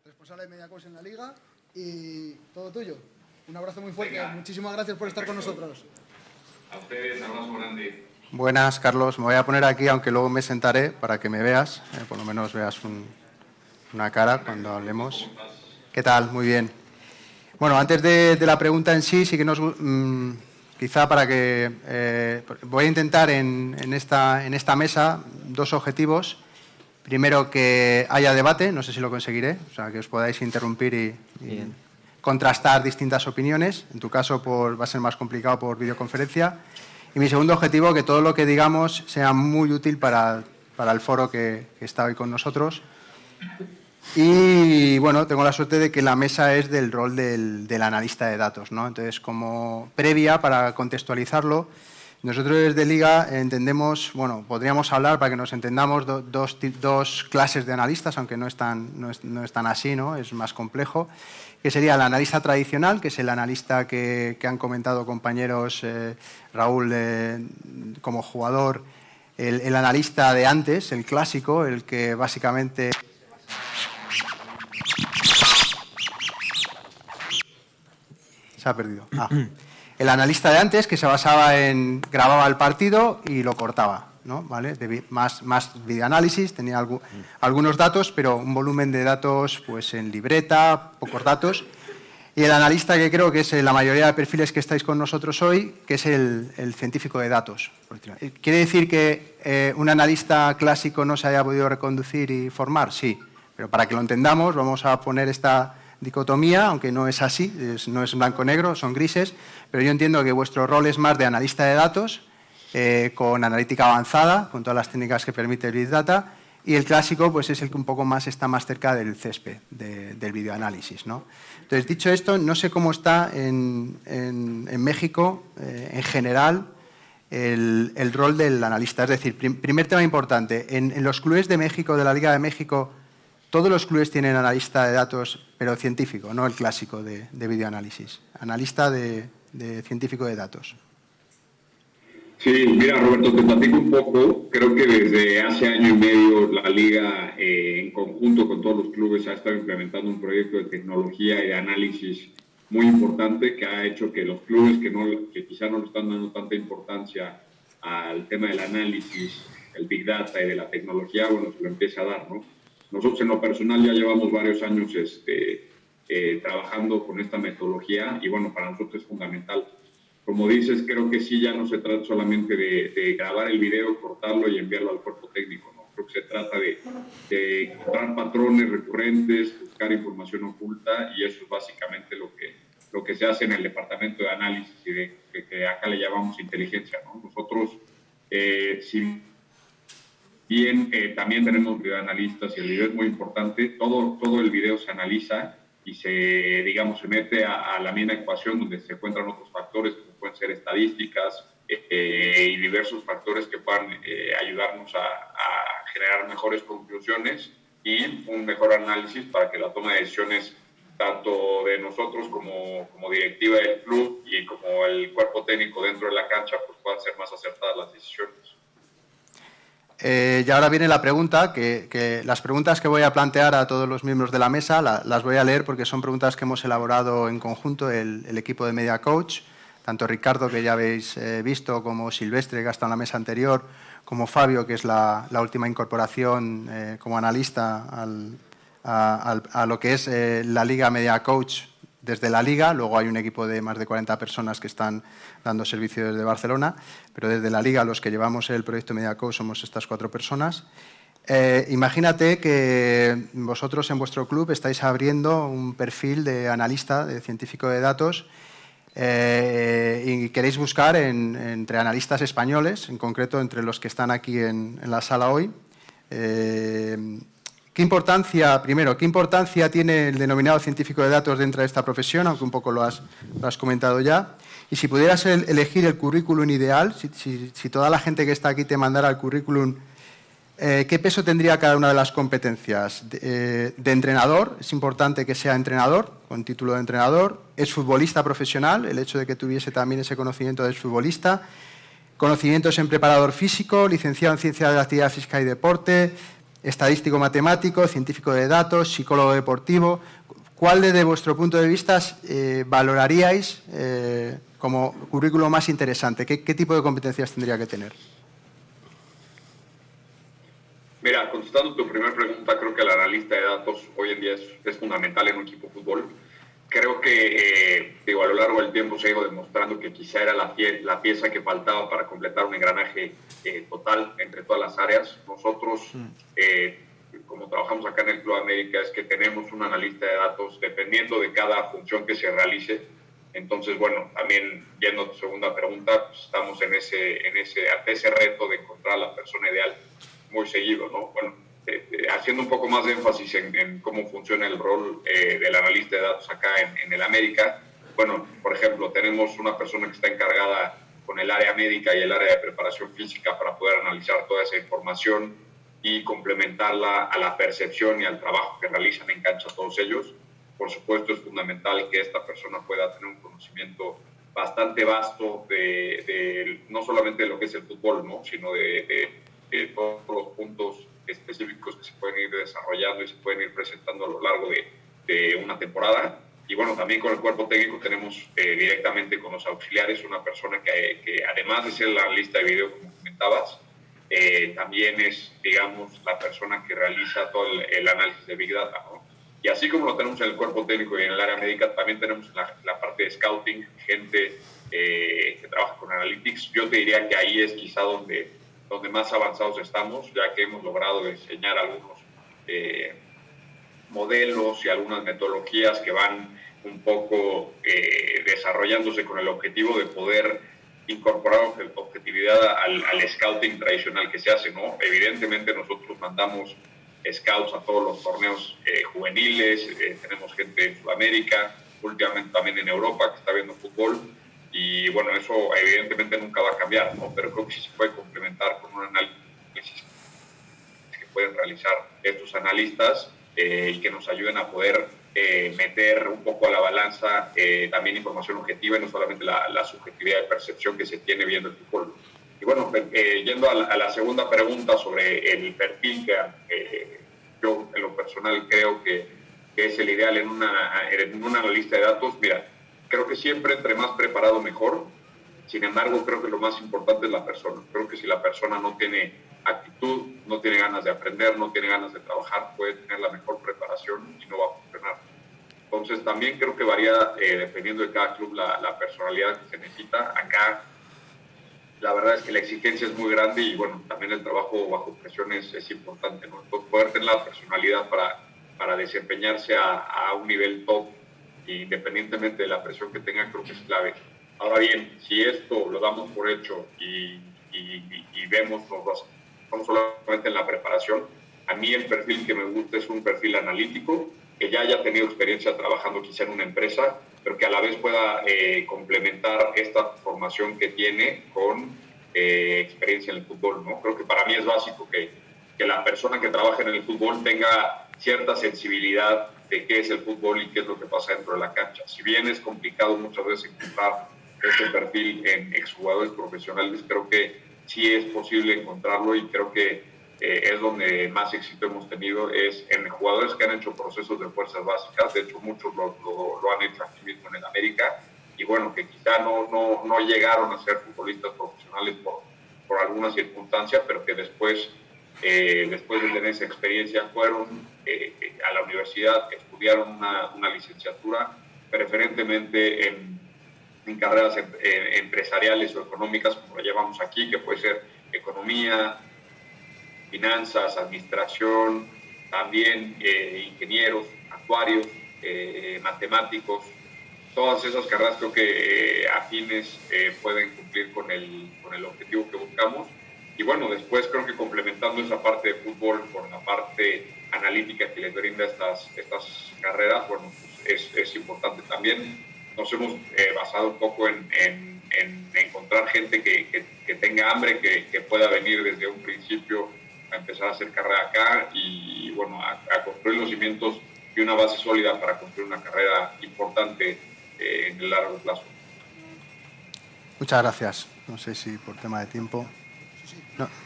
responsable de Mediacoach en la Liga, y todo tuyo. Un abrazo muy fuerte. Venga. Muchísimas gracias por estar con nosotros. A ustedes, abrazo grande. Buenas, Carlos. Me voy a poner aquí, aunque luego me sentaré para que me veas, por lo menos veas una cara cuando hablemos. ¿Qué tal? Muy bien. Bueno, antes de la pregunta en sí, sí que nos... quizá para que... voy a intentar en esta mesa dos objetivos. Primero, que haya debate, no sé si lo conseguiré, o sea, que os podáis interrumpir y contrastar distintas opiniones. En tu caso va a ser más complicado por videoconferencia. Y mi segundo objetivo, que todo lo que digamos sea muy útil para el foro que está hoy con nosotros. Y, bueno, tengo la suerte de que la mesa es del rol del analista de datos, ¿no? Entonces, como previa, para contextualizarlo, nosotros desde Liga entendemos, bueno, podríamos hablar, para que nos entendamos, dos clases de analistas, aunque no es tan así, ¿no? Es más complejo, que sería el analista tradicional, que es el analista que han comentado compañeros, Raúl como jugador, el analista de antes, el clásico, el que básicamente... Se ha perdido. El analista de antes, que se basaba en... grababa el partido y lo cortaba, ¿no? ¿Vale? Más videoanálisis, tenía algunos datos, pero un volumen de datos pues en libreta, pocos datos. Y el analista, que creo que es la mayoría de perfiles que estáis con nosotros hoy, que es el científico de datos. ¿Quiere decir que un analista clásico no se haya podido reconducir y formar? Sí, pero para que lo entendamos vamos a poner esta dicotomía, aunque no es así, no es blanco-negro, son grises, pero yo entiendo que vuestro rol es más de analista de datos, con analítica avanzada, con todas las técnicas que permite el Big Data, y el clásico pues es el que un poco más está más cerca del césped, del videoanálisis, ¿no? Entonces, dicho esto, no sé cómo está en México, en general, el rol del analista. Es decir, primer tema importante, en los clubes de México, de la Liga de México, todos los clubes tienen analista de datos, pero científico, no el clásico de videoanálisis. Analista de científico de datos. Sí, mira, Roberto, te platico un poco. Creo que desde hace año y medio la Liga, en conjunto con todos los clubes, ha estado implementando un proyecto de tecnología y de análisis muy importante que ha hecho que los clubes que quizá no le están dando tanta importancia al tema del análisis, el Big Data y de la tecnología, bueno, se lo empieza a dar, ¿no? Nosotros en lo personal ya llevamos varios años trabajando con esta metodología y bueno, para nosotros es fundamental. Como dices, creo que sí, ya no se trata solamente de grabar el video, cortarlo y enviarlo al cuerpo técnico, ¿no? Creo que se trata de encontrar patrones recurrentes, buscar información oculta y eso es básicamente lo que se hace en el departamento de análisis y que acá le llamamos inteligencia, ¿no? Nosotros, si bien también tenemos videoanalistas y el video es muy importante, todo el video se analiza y se mete a la misma ecuación donde se encuentran otros factores como pueden ser estadísticas y diversos factores que puedan ayudarnos a generar mejores conclusiones y un mejor análisis para que la toma de decisiones tanto de nosotros como directiva del club y como el cuerpo técnico dentro de la cancha pues puedan ser más acertadas las decisiones. Y ahora viene la pregunta, que las preguntas que voy a plantear a todos los miembros de la mesa las voy a leer porque son preguntas que hemos elaborado en conjunto el equipo de Mediacoach, tanto Ricardo, que ya habéis visto, como Silvestre, que ha estado en la mesa anterior, como Fabio, que es la última incorporación como analista a lo que es la Liga Mediacoach desde la Liga. Luego hay un equipo de más de 40 personas que están dando servicio desde Barcelona, pero desde la Liga los que llevamos el proyecto Mediacoach somos estas 4 personas. Imagínate que vosotros en vuestro club estáis abriendo un perfil de analista, de científico de datos, y queréis buscar entre analistas españoles, en concreto entre los que están aquí en la sala hoy. ¿Qué importancia tiene el denominado científico de datos dentro de esta profesión? Aunque un poco lo has comentado ya. Y si pudieras elegir el currículum ideal, si toda la gente que está aquí te mandara el currículum, ¿qué peso tendría cada una de las competencias? De entrenador, es importante que sea entrenador, con título de entrenador. Es futbolista profesional, el hecho de que tuviese también ese conocimiento de futbolista. Conocimientos en preparador físico, licenciado en Ciencia de la Actividad Física y Deporte, estadístico-matemático, científico de datos, psicólogo deportivo. ¿Cuál, desde vuestro punto de vista, valoraríais como currículo más interesante? ¿Qué tipo de competencias tendría que tener? Mira, contestando tu primera pregunta, creo que el analista de datos hoy en día es fundamental en un equipo de fútbol. Creo que a lo largo del tiempo se ha ido demostrando que quizá era la pieza que faltaba para completar un engranaje total entre todas las áreas. Nosotros, como trabajamos acá en el Club América, es que tenemos un analista de datos dependiendo de cada función que se realice. Entonces, bueno, también yendo a tu segunda pregunta, pues estamos ante ese reto de encontrar a la persona ideal muy seguido, ¿no? Bueno, haciendo un poco más de énfasis en cómo funciona el rol del analista de datos acá en el América. Bueno, por ejemplo, tenemos una persona que está encargada con el área médica y el área de preparación física para poder analizar toda esa información y complementarla a la percepción y al trabajo que realizan en cancha todos ellos. Por supuesto, es fundamental que esta persona pueda tener un conocimiento bastante vasto no solamente de lo que es el fútbol, ¿no? Sino de todos los puntos específicos que se pueden ir desarrollando y se pueden ir presentando a lo largo de una temporada. Y bueno, también con el cuerpo técnico tenemos directamente con los auxiliares una persona que además de ser la analista de video, como comentabas, también es, digamos, la persona que realiza todo el análisis de Big Data, ¿no? Y así como lo tenemos en el cuerpo técnico y en el área médica, también tenemos la parte de scouting, gente que trabaja con analytics. Yo te diría que ahí es quizá donde más avanzados estamos, ya que hemos logrado diseñar algunos modelos y algunas metodologías que van un poco desarrollándose con el objetivo de poder incorporar objetividad al scouting tradicional que se hace, ¿no? Evidentemente nosotros mandamos scouts a todos los torneos juveniles, tenemos gente en Sudamérica, últimamente también en Europa que está viendo fútbol. Y bueno, eso evidentemente nunca va a cambiar, ¿no? Pero creo que sí se puede complementar con un análisis que pueden realizar estos analistas y que nos ayuden a poder meter un poco a la balanza también información objetiva y no solamente la subjetividad de percepción que se tiene viendo el fútbol. Y bueno, yendo a la segunda pregunta sobre el perfil que yo en lo personal creo que es el ideal en un analista de datos, mira, creo que siempre entre más preparado mejor. Sin embargo, creo que lo más importante es la persona. Creo que si la persona no tiene actitud, no tiene ganas de aprender, no tiene ganas de trabajar, puede tener la mejor preparación y no va a funcionar. Entonces, también creo que varía, dependiendo de cada club, la personalidad que se necesita. Acá, la verdad es que la exigencia es muy grande y, bueno, también el trabajo bajo presión es importante, ¿no? Entonces, poder tener la personalidad para desempeñarse a un nivel top, independientemente de la presión que tenga, creo que es clave. Ahora bien, si esto lo damos por hecho y vemos, no solamente en la preparación, a mí el perfil que me gusta es un perfil analítico, que ya haya tenido experiencia trabajando quizá en una empresa, pero que a la vez pueda complementar esta formación que tiene con experiencia en el fútbol, ¿no? Creo que para mí es básico que la persona que trabaja en el fútbol tenga cierta sensibilidad de qué es el fútbol y qué es lo que pasa dentro de la cancha. Si bien es complicado muchas veces encontrar este perfil en exjugadores profesionales, creo que sí es posible encontrarlo y creo que es donde más éxito hemos tenido, es en jugadores que han hecho procesos de fuerzas básicas. De hecho, muchos lo han hecho aquí mismo en el América, y bueno, que quizá no llegaron a ser futbolistas profesionales por alguna circunstancia, pero que después de tener esa experiencia fueron a la universidad, estudiaron una licenciatura, preferentemente en carreras empresariales o económicas, como lo llamamos aquí, que puede ser economía, finanzas, administración, también ingenieros, actuarios, matemáticos. Todas esas carreras creo que afines pueden cumplir con el objetivo que buscamos. Y bueno, después creo que complementando esa parte de fútbol con la parte analítica que les brinda estas carreras, bueno, pues es importante también. Nos hemos basado un poco en encontrar gente que tenga hambre, que pueda venir desde un principio a empezar a hacer carrera acá y bueno, a construir los cimientos y una base sólida para construir una carrera importante en el largo plazo. Muchas gracias. No sé si por tema de tiempo...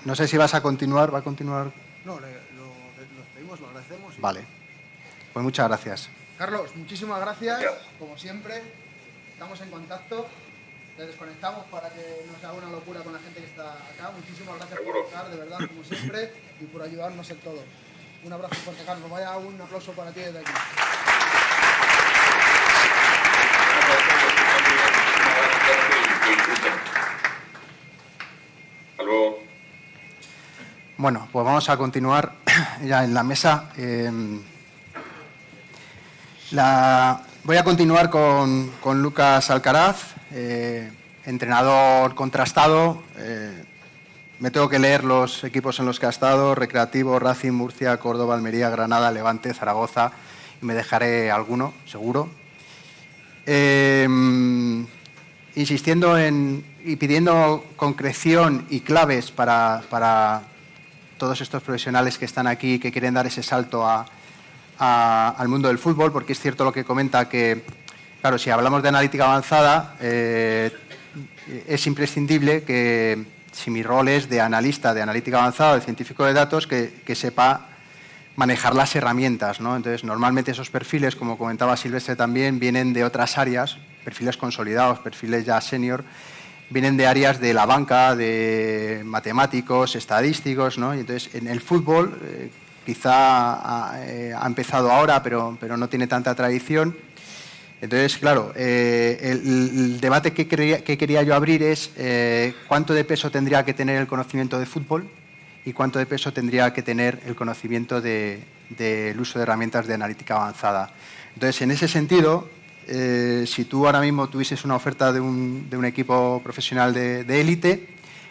No sé si vas a continuar. ¿Va a continuar? No, lo agradecemos. Vale. Pues muchas gracias. Carlos, muchísimas gracias, como siempre. Estamos en contacto. Te desconectamos para que no sea una locura con la gente que está acá. Muchísimas gracias por estar, de verdad, como siempre, y por ayudarnos en todo. Un abrazo fuerte, Carlos. Vaya, un aplauso para ti desde aquí. Hasta luego. Bueno, pues vamos a continuar ya en la mesa. Voy a continuar con Lucas Alcaraz, entrenador contrastado. Me tengo que leer los equipos en los que ha estado: Recreativo, Racing, Murcia, Córdoba, Almería, Granada, Levante, Zaragoza, y me dejaré alguno, seguro. Insistiendo y pidiendo concreción y claves para todos estos profesionales que están aquí y que quieren dar ese salto al mundo del fútbol, porque es cierto lo que comenta, que, claro, si hablamos de analítica avanzada, es imprescindible que, si mi rol es de analista, de analítica avanzada, de científico de datos, que sepa manejar las herramientas, ¿no? Entonces, normalmente esos perfiles, como comentaba Silvestre también, vienen de otras áreas, perfiles consolidados, perfiles ya senior, vienen de áreas de la banca, de matemáticos, estadísticos, ¿no? Y entonces, en el fútbol, quizá ha empezado ahora, pero no tiene tanta tradición. Entonces, claro, el debate que quería yo abrir es cuánto de peso tendría que tener el conocimiento de fútbol y cuánto de peso tendría que tener el conocimiento del uso de herramientas de analítica avanzada. Entonces, en ese sentido, si tú ahora mismo tuvieses una oferta de un equipo profesional de élite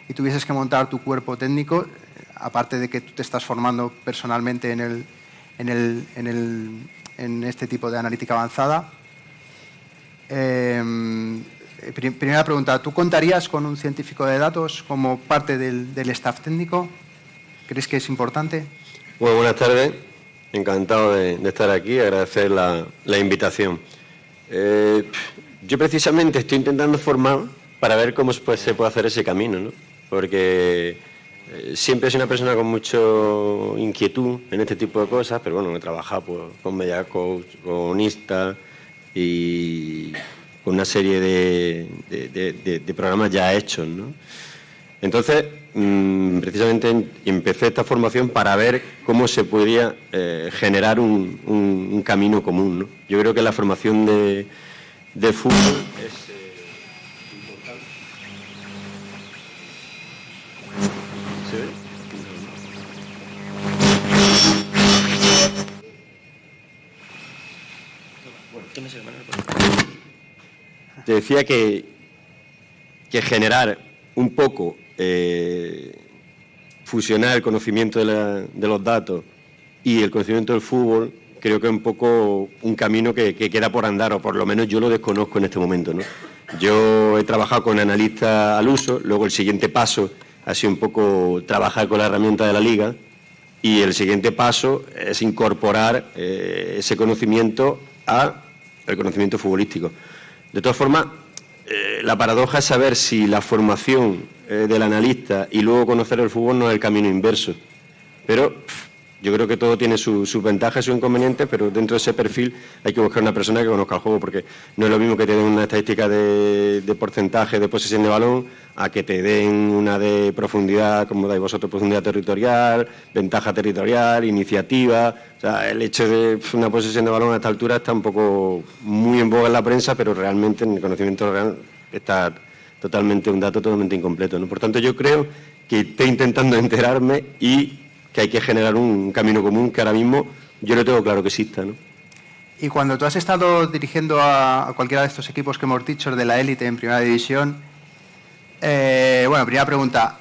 y tuvieses que montar tu cuerpo técnico, aparte de que tú te estás formando personalmente en este tipo de analítica avanzada, primera pregunta, ¿tú contarías con un científico de datos como parte del staff técnico? ¿Crees que es importante? Bueno, buenas tardes. Encantado de estar aquí, agradecer la invitación. Yo precisamente estoy intentando formar para ver cómo se puede hacer ese camino, ¿no? Porque siempre soy una persona con mucho inquietud en este tipo de cosas, pero bueno, he trabajado pues, con Media Coach, con Insta y con una serie de programas ya hechos, ¿no? Entonces, precisamente empecé esta formación para ver cómo se podía generar un camino común, ¿no? Yo creo que la formación de fútbol es importante. ¿Se ve? Te decía que generar un poco, fusionar el conocimiento de los datos y el conocimiento del fútbol, creo que es un poco un camino que queda por andar, o por lo menos yo lo desconozco en este momento, ¿no? Yo he trabajado con analistas al uso, luego el siguiente paso ha sido un poco trabajar con la herramienta de la Liga, y el siguiente paso es incorporar ese conocimiento al conocimiento futbolístico. De todas formas, la paradoja es saber si la formación del analista y luego conocer el fútbol no es el camino inverso. Pero yo creo que todo tiene sus ventajas y sus inconvenientes, pero dentro de ese perfil hay que buscar una persona que conozca el juego, porque no es lo mismo que te den una estadística de porcentaje de posesión de balón a que te den una de profundidad, como dais vosotros, profundidad territorial, ventaja territorial, iniciativa. O sea, el hecho de una posesión de balón a esta altura está un poco muy en boga en la prensa, pero realmente en el conocimiento real está totalmente un dato totalmente incompleto, ¿no? Por tanto, yo creo que estoy intentando enterarme y que hay que generar un camino común que ahora mismo yo no tengo claro que exista, ¿no? Y cuando tú has estado dirigiendo a cualquiera de estos equipos que hemos dicho, de la élite en Primera División, bueno, primera pregunta,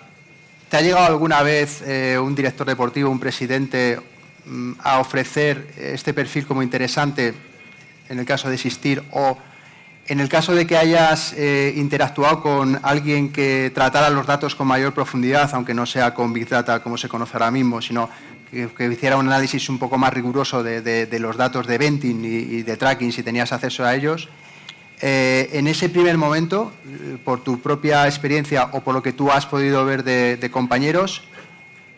¿te ha llegado alguna vez un director deportivo, un presidente, a ofrecer este perfil como interesante en el caso de existir, o en el caso de que hayas interactuado con alguien que tratara los datos con mayor profundidad, aunque no sea con Big Data como se conoce ahora mismo, sino que hiciera un análisis un poco más riguroso de los datos de venting y de tracking, si tenías acceso a ellos? En ese primer momento, por tu propia experiencia o por lo que tú has podido ver de compañeros,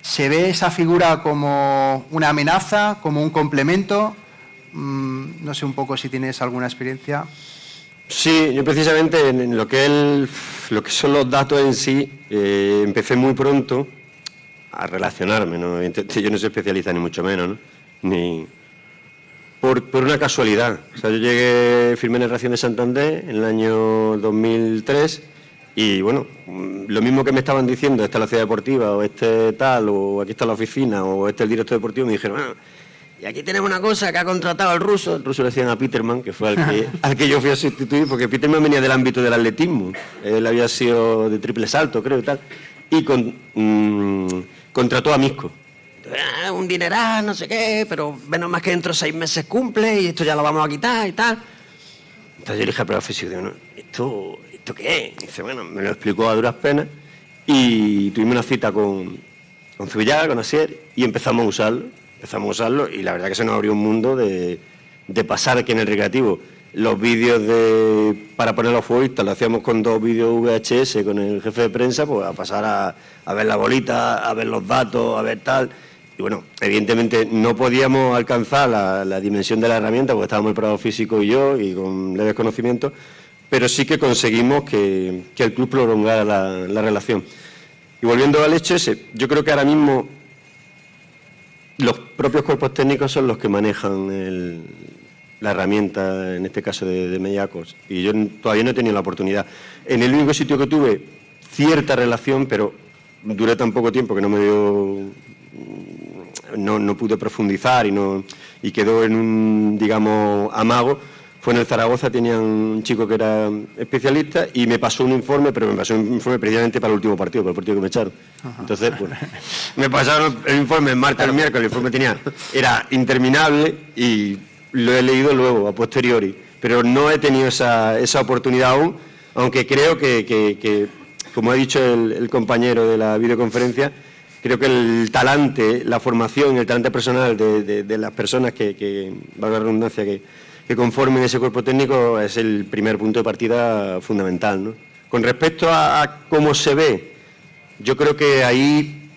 ¿Se ve esa figura como una amenaza, como un complemento? No sé un poco si tienes alguna experiencia. Sí, yo precisamente en lo que son los datos en sí, empecé muy pronto a relacionarme, ¿no? Yo no soy especialista ni mucho menos, ¿no? Ni por una casualidad. O sea, yo firmé en el Racing de Santander en el año 2003 y, bueno, lo mismo que me estaban diciendo, esta es la ciudad deportiva, o este tal, o aquí está la oficina, o este es el director deportivo, me dijeron, y aquí tenemos una cosa que ha contratado el ruso le decían a Peterman, que fue al que yo fui a sustituir, porque Peterman venía del ámbito del atletismo, él había sido de triple salto, creo, y tal, y contrató a Misco. Un dineral, no sé qué, pero menos más que dentro de 6 meses cumple y esto ya lo vamos a quitar y tal. Entonces yo le dije al profe físico, digo, ¿esto qué es? Y dice, bueno, me lo explicó a duras penas y tuvimos una cita con Zubillaga, con Asier, y empezamos a usarlo y la verdad que se nos abrió un mundo de pasar aquí en el recreativo. Los vídeos para poner los futbolistas lo hacíamos con 2 vídeos VHS con el jefe de prensa, pues a pasar a ver la bolita, a ver los datos, a ver tal. Y bueno, evidentemente no podíamos alcanzar la dimensión de la herramienta porque estábamos el preparador físico y yo y con leves conocimientos, pero sí que conseguimos que el club prolongara la relación. Y volviendo al hecho ese, yo creo que ahora mismo los propios cuerpos técnicos son los que manejan la herramienta, en este caso de Mediacos, y yo todavía no he tenido la oportunidad. En el único sitio que tuve cierta relación, pero duré tan poco tiempo que no pude profundizar y quedó en un, digamos, amago, fue en el Zaragoza. Tenían un chico que era especialista y me pasó un informe, pero me pasó un informe precisamente para el último partido, para el partido que me echaron. Ajá. Entonces, bueno, me pasaron el informe el martes, el miércoles, el informe era interminable y lo he leído luego, a posteriori, pero no he tenido esa oportunidad aún, aunque creo que como ha dicho el compañero de la videoconferencia, creo que el talante, la formación, el talante personal de las personas que valga la redundancia, que conformen ese cuerpo técnico es el primer punto de partida fundamental, ¿no? Con respecto a cómo se ve, yo creo que ahí,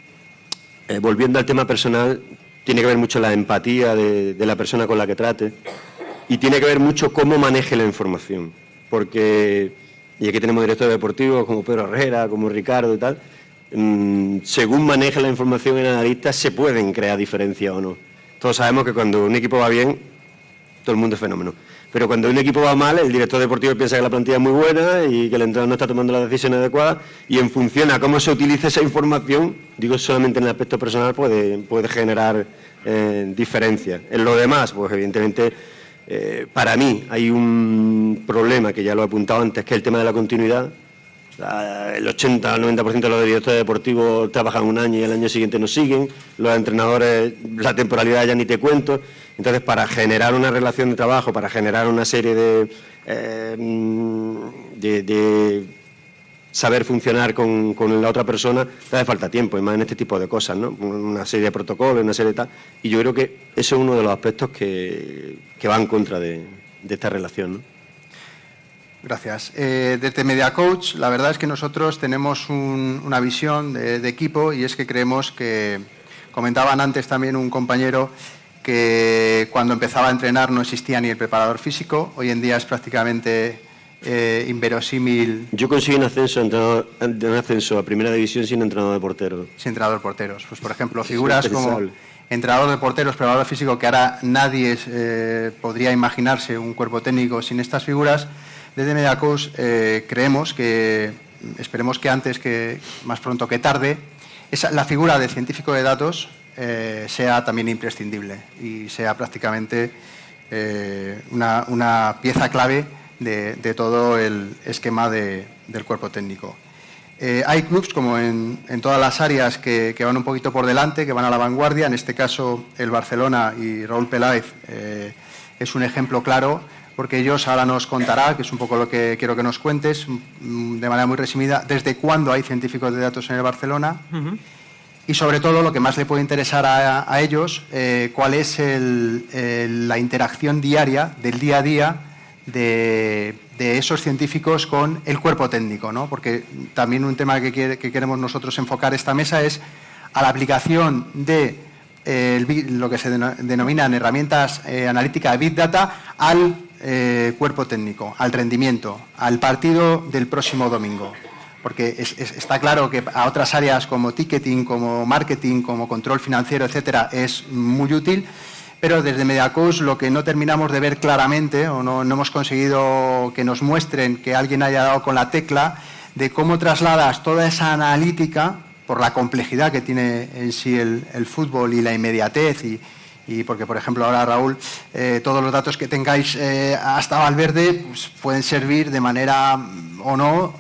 volviendo al tema personal, tiene que ver mucho la empatía de la persona con la que trate y tiene que ver mucho cómo maneje la información, porque, y aquí tenemos directores deportivos como Pedro Herrera, como Ricardo y tal, según maneje la información el analista se pueden crear diferencias o no. Todos sabemos que cuando un equipo va bien, todo el mundo es fenómeno. Pero cuando un equipo va mal, el director deportivo piensa que la plantilla es muy buena y que el entrenador no está tomando las decisiones adecuadas, y en función a cómo se utiliza esa información, digo solamente en el aspecto personal, puede generar diferencias. En lo demás, pues evidentemente, para mí hay un problema que ya lo he apuntado antes, que es el tema de la continuidad. El 80 al 90% de los directores deportivos trabajan un año y el año siguiente no siguen. Los entrenadores, la temporalidad ya ni te cuento. Entonces, para generar una relación de trabajo, para generar una serie de saber funcionar con la otra persona, te hace falta tiempo, y más en este tipo de cosas, ¿no? Una serie de protocolos, una serie de tal. Y yo creo que eso es uno de los aspectos que va en contra de esta relación, ¿no? Gracias. Desde Mediacoach, la verdad es que nosotros tenemos una visión de equipo, y es que creemos que, comentaban antes también un compañero, que cuando empezaba a entrenar no existía ni el preparador físico. Hoy en día es prácticamente inverosímil. Yo conseguí un ascenso a primera división sin entrenador de porteros. Sin entrenador de porteros. Pues, por ejemplo, figuras como entrenador de porteros, preparador físico, que ahora nadie podría imaginarse un cuerpo técnico sin estas figuras. Desde Mediacoach creemos que, esperemos que antes, que más pronto que tarde, la figura de científico de datos sea también imprescindible y sea prácticamente una pieza clave de todo el esquema del cuerpo técnico. Hay clubs, como en todas las áreas, que van un poquito por delante, que van a la vanguardia. En este caso, el Barcelona y Raúl Peláez es un ejemplo claro, porque ellos ahora nos contará, que es un poco lo que quiero que nos cuentes, de manera muy resumida, desde cuándo hay científicos de datos en el Barcelona. Y sobre todo, lo que más le puede interesar a ellos, cuál es la interacción diaria, del día a día, de esos científicos con el cuerpo técnico, ¿no? Porque también un tema que queremos nosotros enfocar esta mesa es a la aplicación de lo que se denominan herramientas analíticas de Big Data al cuerpo técnico, al rendimiento, al partido del próximo domingo. Porque está claro que a otras áreas como ticketing, como marketing, como control financiero, etcétera, es muy útil, pero desde Mediacoach lo que no terminamos de ver claramente, o no hemos conseguido que nos muestren que alguien haya dado con la tecla, de cómo trasladas toda esa analítica, por la complejidad que tiene en sí el fútbol y la inmediatez, y porque, por ejemplo, ahora, Raúl, todos los datos que tengáis hasta Valverde pues, pueden servir de manera o no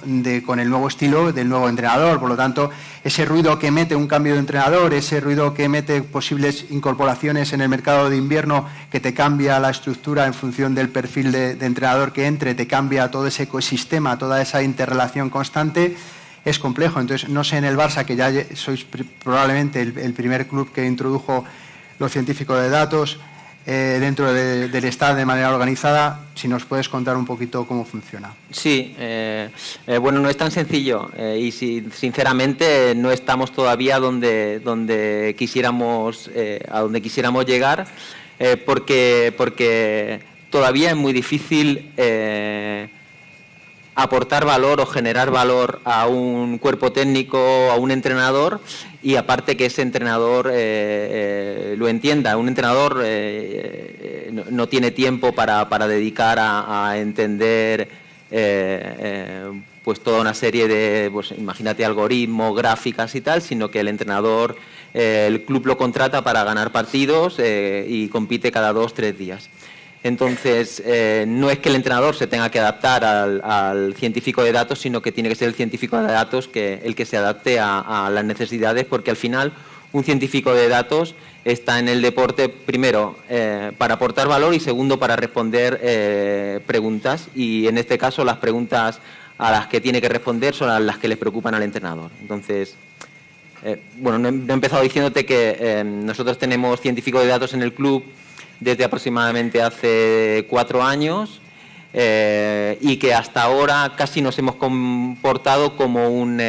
con el nuevo estilo del nuevo entrenador. Por lo tanto, ese ruido que mete un cambio de entrenador, ese ruido que mete posibles incorporaciones en el mercado de invierno, que te cambia la estructura en función del perfil de entrenador que entre, te cambia todo ese ecosistema, toda esa interrelación constante, es complejo. Entonces, no sé en el Barça, que ya sois probablemente el primer club que introdujo los científicos de datos dentro del Estado de manera organizada, si nos puedes contar un poquito cómo funciona. Sí, bueno, no es tan sencillo y sinceramente no estamos todavía donde quisiéramos, a donde quisiéramos llegar, porque todavía es muy difícil aportar valor o generar valor a un cuerpo técnico, a un entrenador, y aparte que ese entrenador lo entienda. Un entrenador no tiene tiempo para dedicar a entender pues toda una serie de, pues imagínate, algoritmos, gráficas y tal, sino que el entrenador, el club lo contrata para ganar partidos y compite cada 2-3 días. Entonces, no es que el entrenador se tenga que adaptar al científico de datos, sino que tiene que ser el científico de datos el que se adapte a las necesidades, porque al final un científico de datos está en el deporte, primero, para aportar valor y segundo, para responder preguntas. Y en este caso, las preguntas a las que tiene que responder son las que les preocupan al entrenador. Entonces, bueno, no he empezado diciéndote que nosotros tenemos científicos de datos en el club desde aproximadamente hace 4 años y que hasta ahora casi nos hemos comportado como un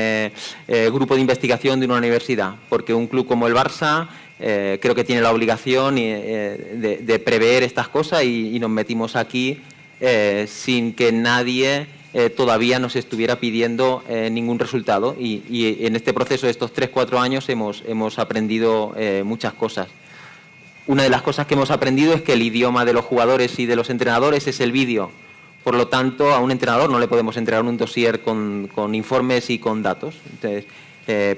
grupo de investigación de una universidad, porque un club como el Barça creo que tiene la obligación de prever estas cosas y nos metimos aquí sin que nadie todavía nos estuviera pidiendo ningún resultado y en este proceso de estos 3-4 años hemos aprendido muchas cosas. Una de las cosas que hemos aprendido es que el idioma de los jugadores y de los entrenadores es el vídeo. Por lo tanto, a un entrenador no le podemos entregar un dossier con informes y con datos. Entonces,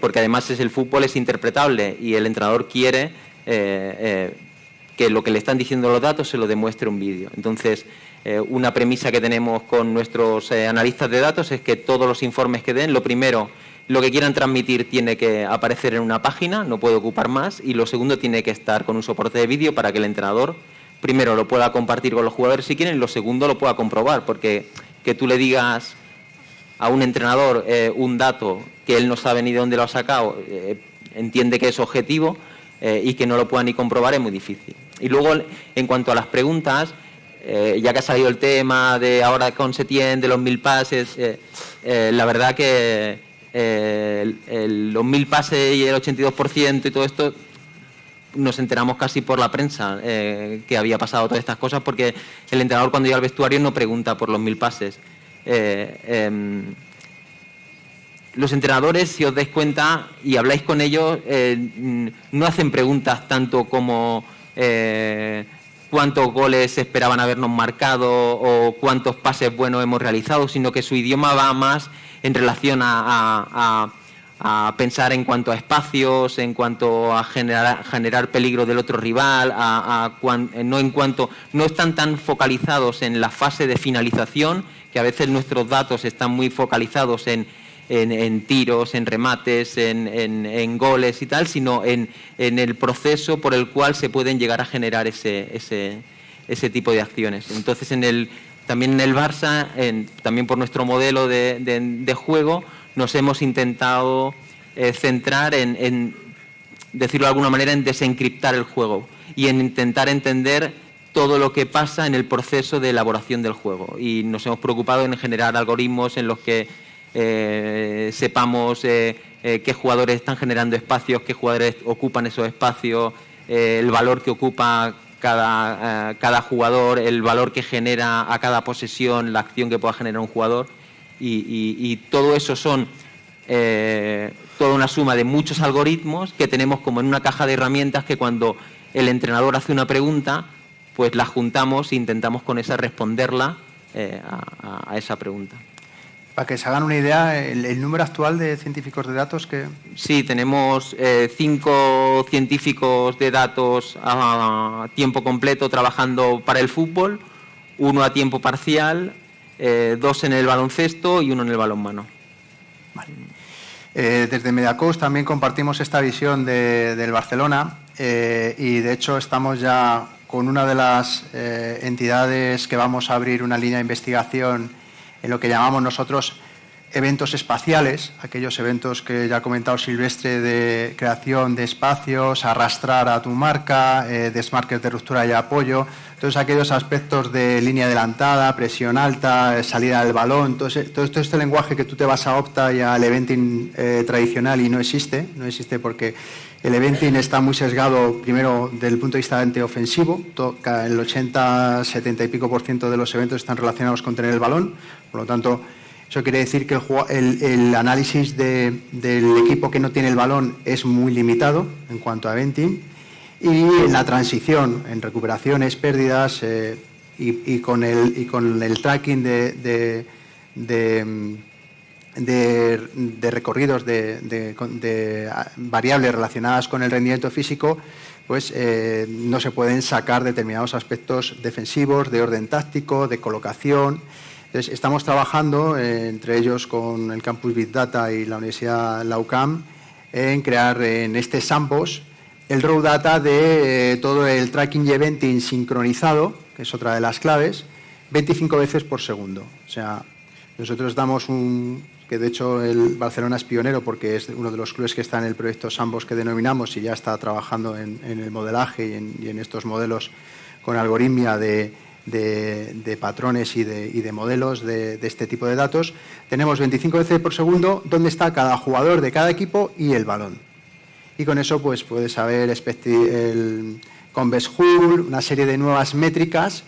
porque además el fútbol es interpretable y el entrenador quiere que lo que le están diciendo los datos se lo demuestre un vídeo. Entonces, una premisa que tenemos con nuestros analistas de datos es que todos los informes que den, lo primero, lo que quieran transmitir tiene que aparecer en una página, no puede ocupar más, y lo segundo tiene que estar con un soporte de vídeo para que el entrenador, primero, lo pueda compartir con los jugadores si quieren, y lo segundo, lo pueda comprobar, porque que tú le digas a un entrenador un dato que él no sabe ni de dónde lo ha sacado, entiende que es objetivo y que no lo pueda ni comprobar, es muy difícil. Y luego, en cuanto a las preguntas, ya que ha salido el tema de ahora con Setién, de los 1000 pases, la verdad que los 1000 pases y el 82% y todo esto nos enteramos casi por la prensa que había pasado todas estas cosas, porque el entrenador cuando llega al vestuario no pregunta por los 1000 pases. Los entrenadores, si os dais cuenta y habláis con ellos, no hacen preguntas tanto como cuántos goles esperaban habernos marcado o cuántos pases buenos hemos realizado, sino que su idioma va más en relación a pensar en cuanto a espacios, en cuanto a generar peligro del otro rival, no están tan focalizados en la fase de finalización, que a veces nuestros datos están muy focalizados en tiros, en remates, en goles y tal, sino en el proceso por el cual se pueden llegar a generar ese tipo de acciones. Entonces, también en el Barça, también por nuestro modelo de juego, nos hemos intentado centrar en, decirlo de alguna manera, en desencriptar el juego y en intentar entender todo lo que pasa en el proceso de elaboración del juego. Y nos hemos preocupado en generar algoritmos en los que sepamos qué jugadores están generando espacios, qué jugadores ocupan esos espacios, el valor que ocupa cada jugador, el valor que genera a cada posesión, la acción que pueda generar un jugador, y todo eso son toda una suma de muchos algoritmos que tenemos como en una caja de herramientas que cuando el entrenador hace una pregunta, pues la juntamos e intentamos con esa responderla a esa pregunta. Para que se hagan una idea, el número actual de científicos de datos que... Sí, tenemos 5 científicos de datos a tiempo completo trabajando para el fútbol, 1 a tiempo parcial, 2 en el baloncesto y 1 en el balonmano. Vale. Desde Mediacoast también compartimos esta visión del Barcelona y de hecho estamos ya con una de las entidades que vamos a abrir una línea de investigación en lo que llamamos nosotros eventos espaciales, aquellos eventos que ya ha comentado Silvestre de creación de espacios, arrastrar a tu marca, desmarques de ruptura y apoyo, todos aquellos aspectos de línea adelantada, presión alta, salida del balón, todo este lenguaje que tú te vas a Opta y al eventing tradicional y no existe porque el eventing está muy sesgado primero desde el punto de vista antiofensivo, el 80, 70 y pico % de los eventos están relacionados con tener el balón, por lo tanto eso quiere decir que el análisis del equipo que no tiene el balón es muy limitado en cuanto a eventing y la transición en recuperaciones, pérdidas y con el tracking de recorridos de variables relacionadas con el rendimiento físico, pues no se pueden sacar determinados aspectos defensivos, de orden táctico, de colocación. Entonces, estamos trabajando, entre ellos con el Campus Big Data y la Universidad La UCAM, en crear en este sandbox el raw data de todo el tracking y eventing sincronizado, que es otra de las claves, 25 veces por segundo. O sea, nosotros damos que de hecho el Barcelona es pionero porque es uno de los clubes que está en el proyecto Sandbox que denominamos y ya está trabajando en el modelaje y en estos modelos con algoritmia de patrones y de modelos de este tipo de datos. Tenemos 25 veces por segundo dónde está cada jugador de cada equipo y el balón. Y con eso pues puedes saber el Convex Hull, una serie de nuevas métricas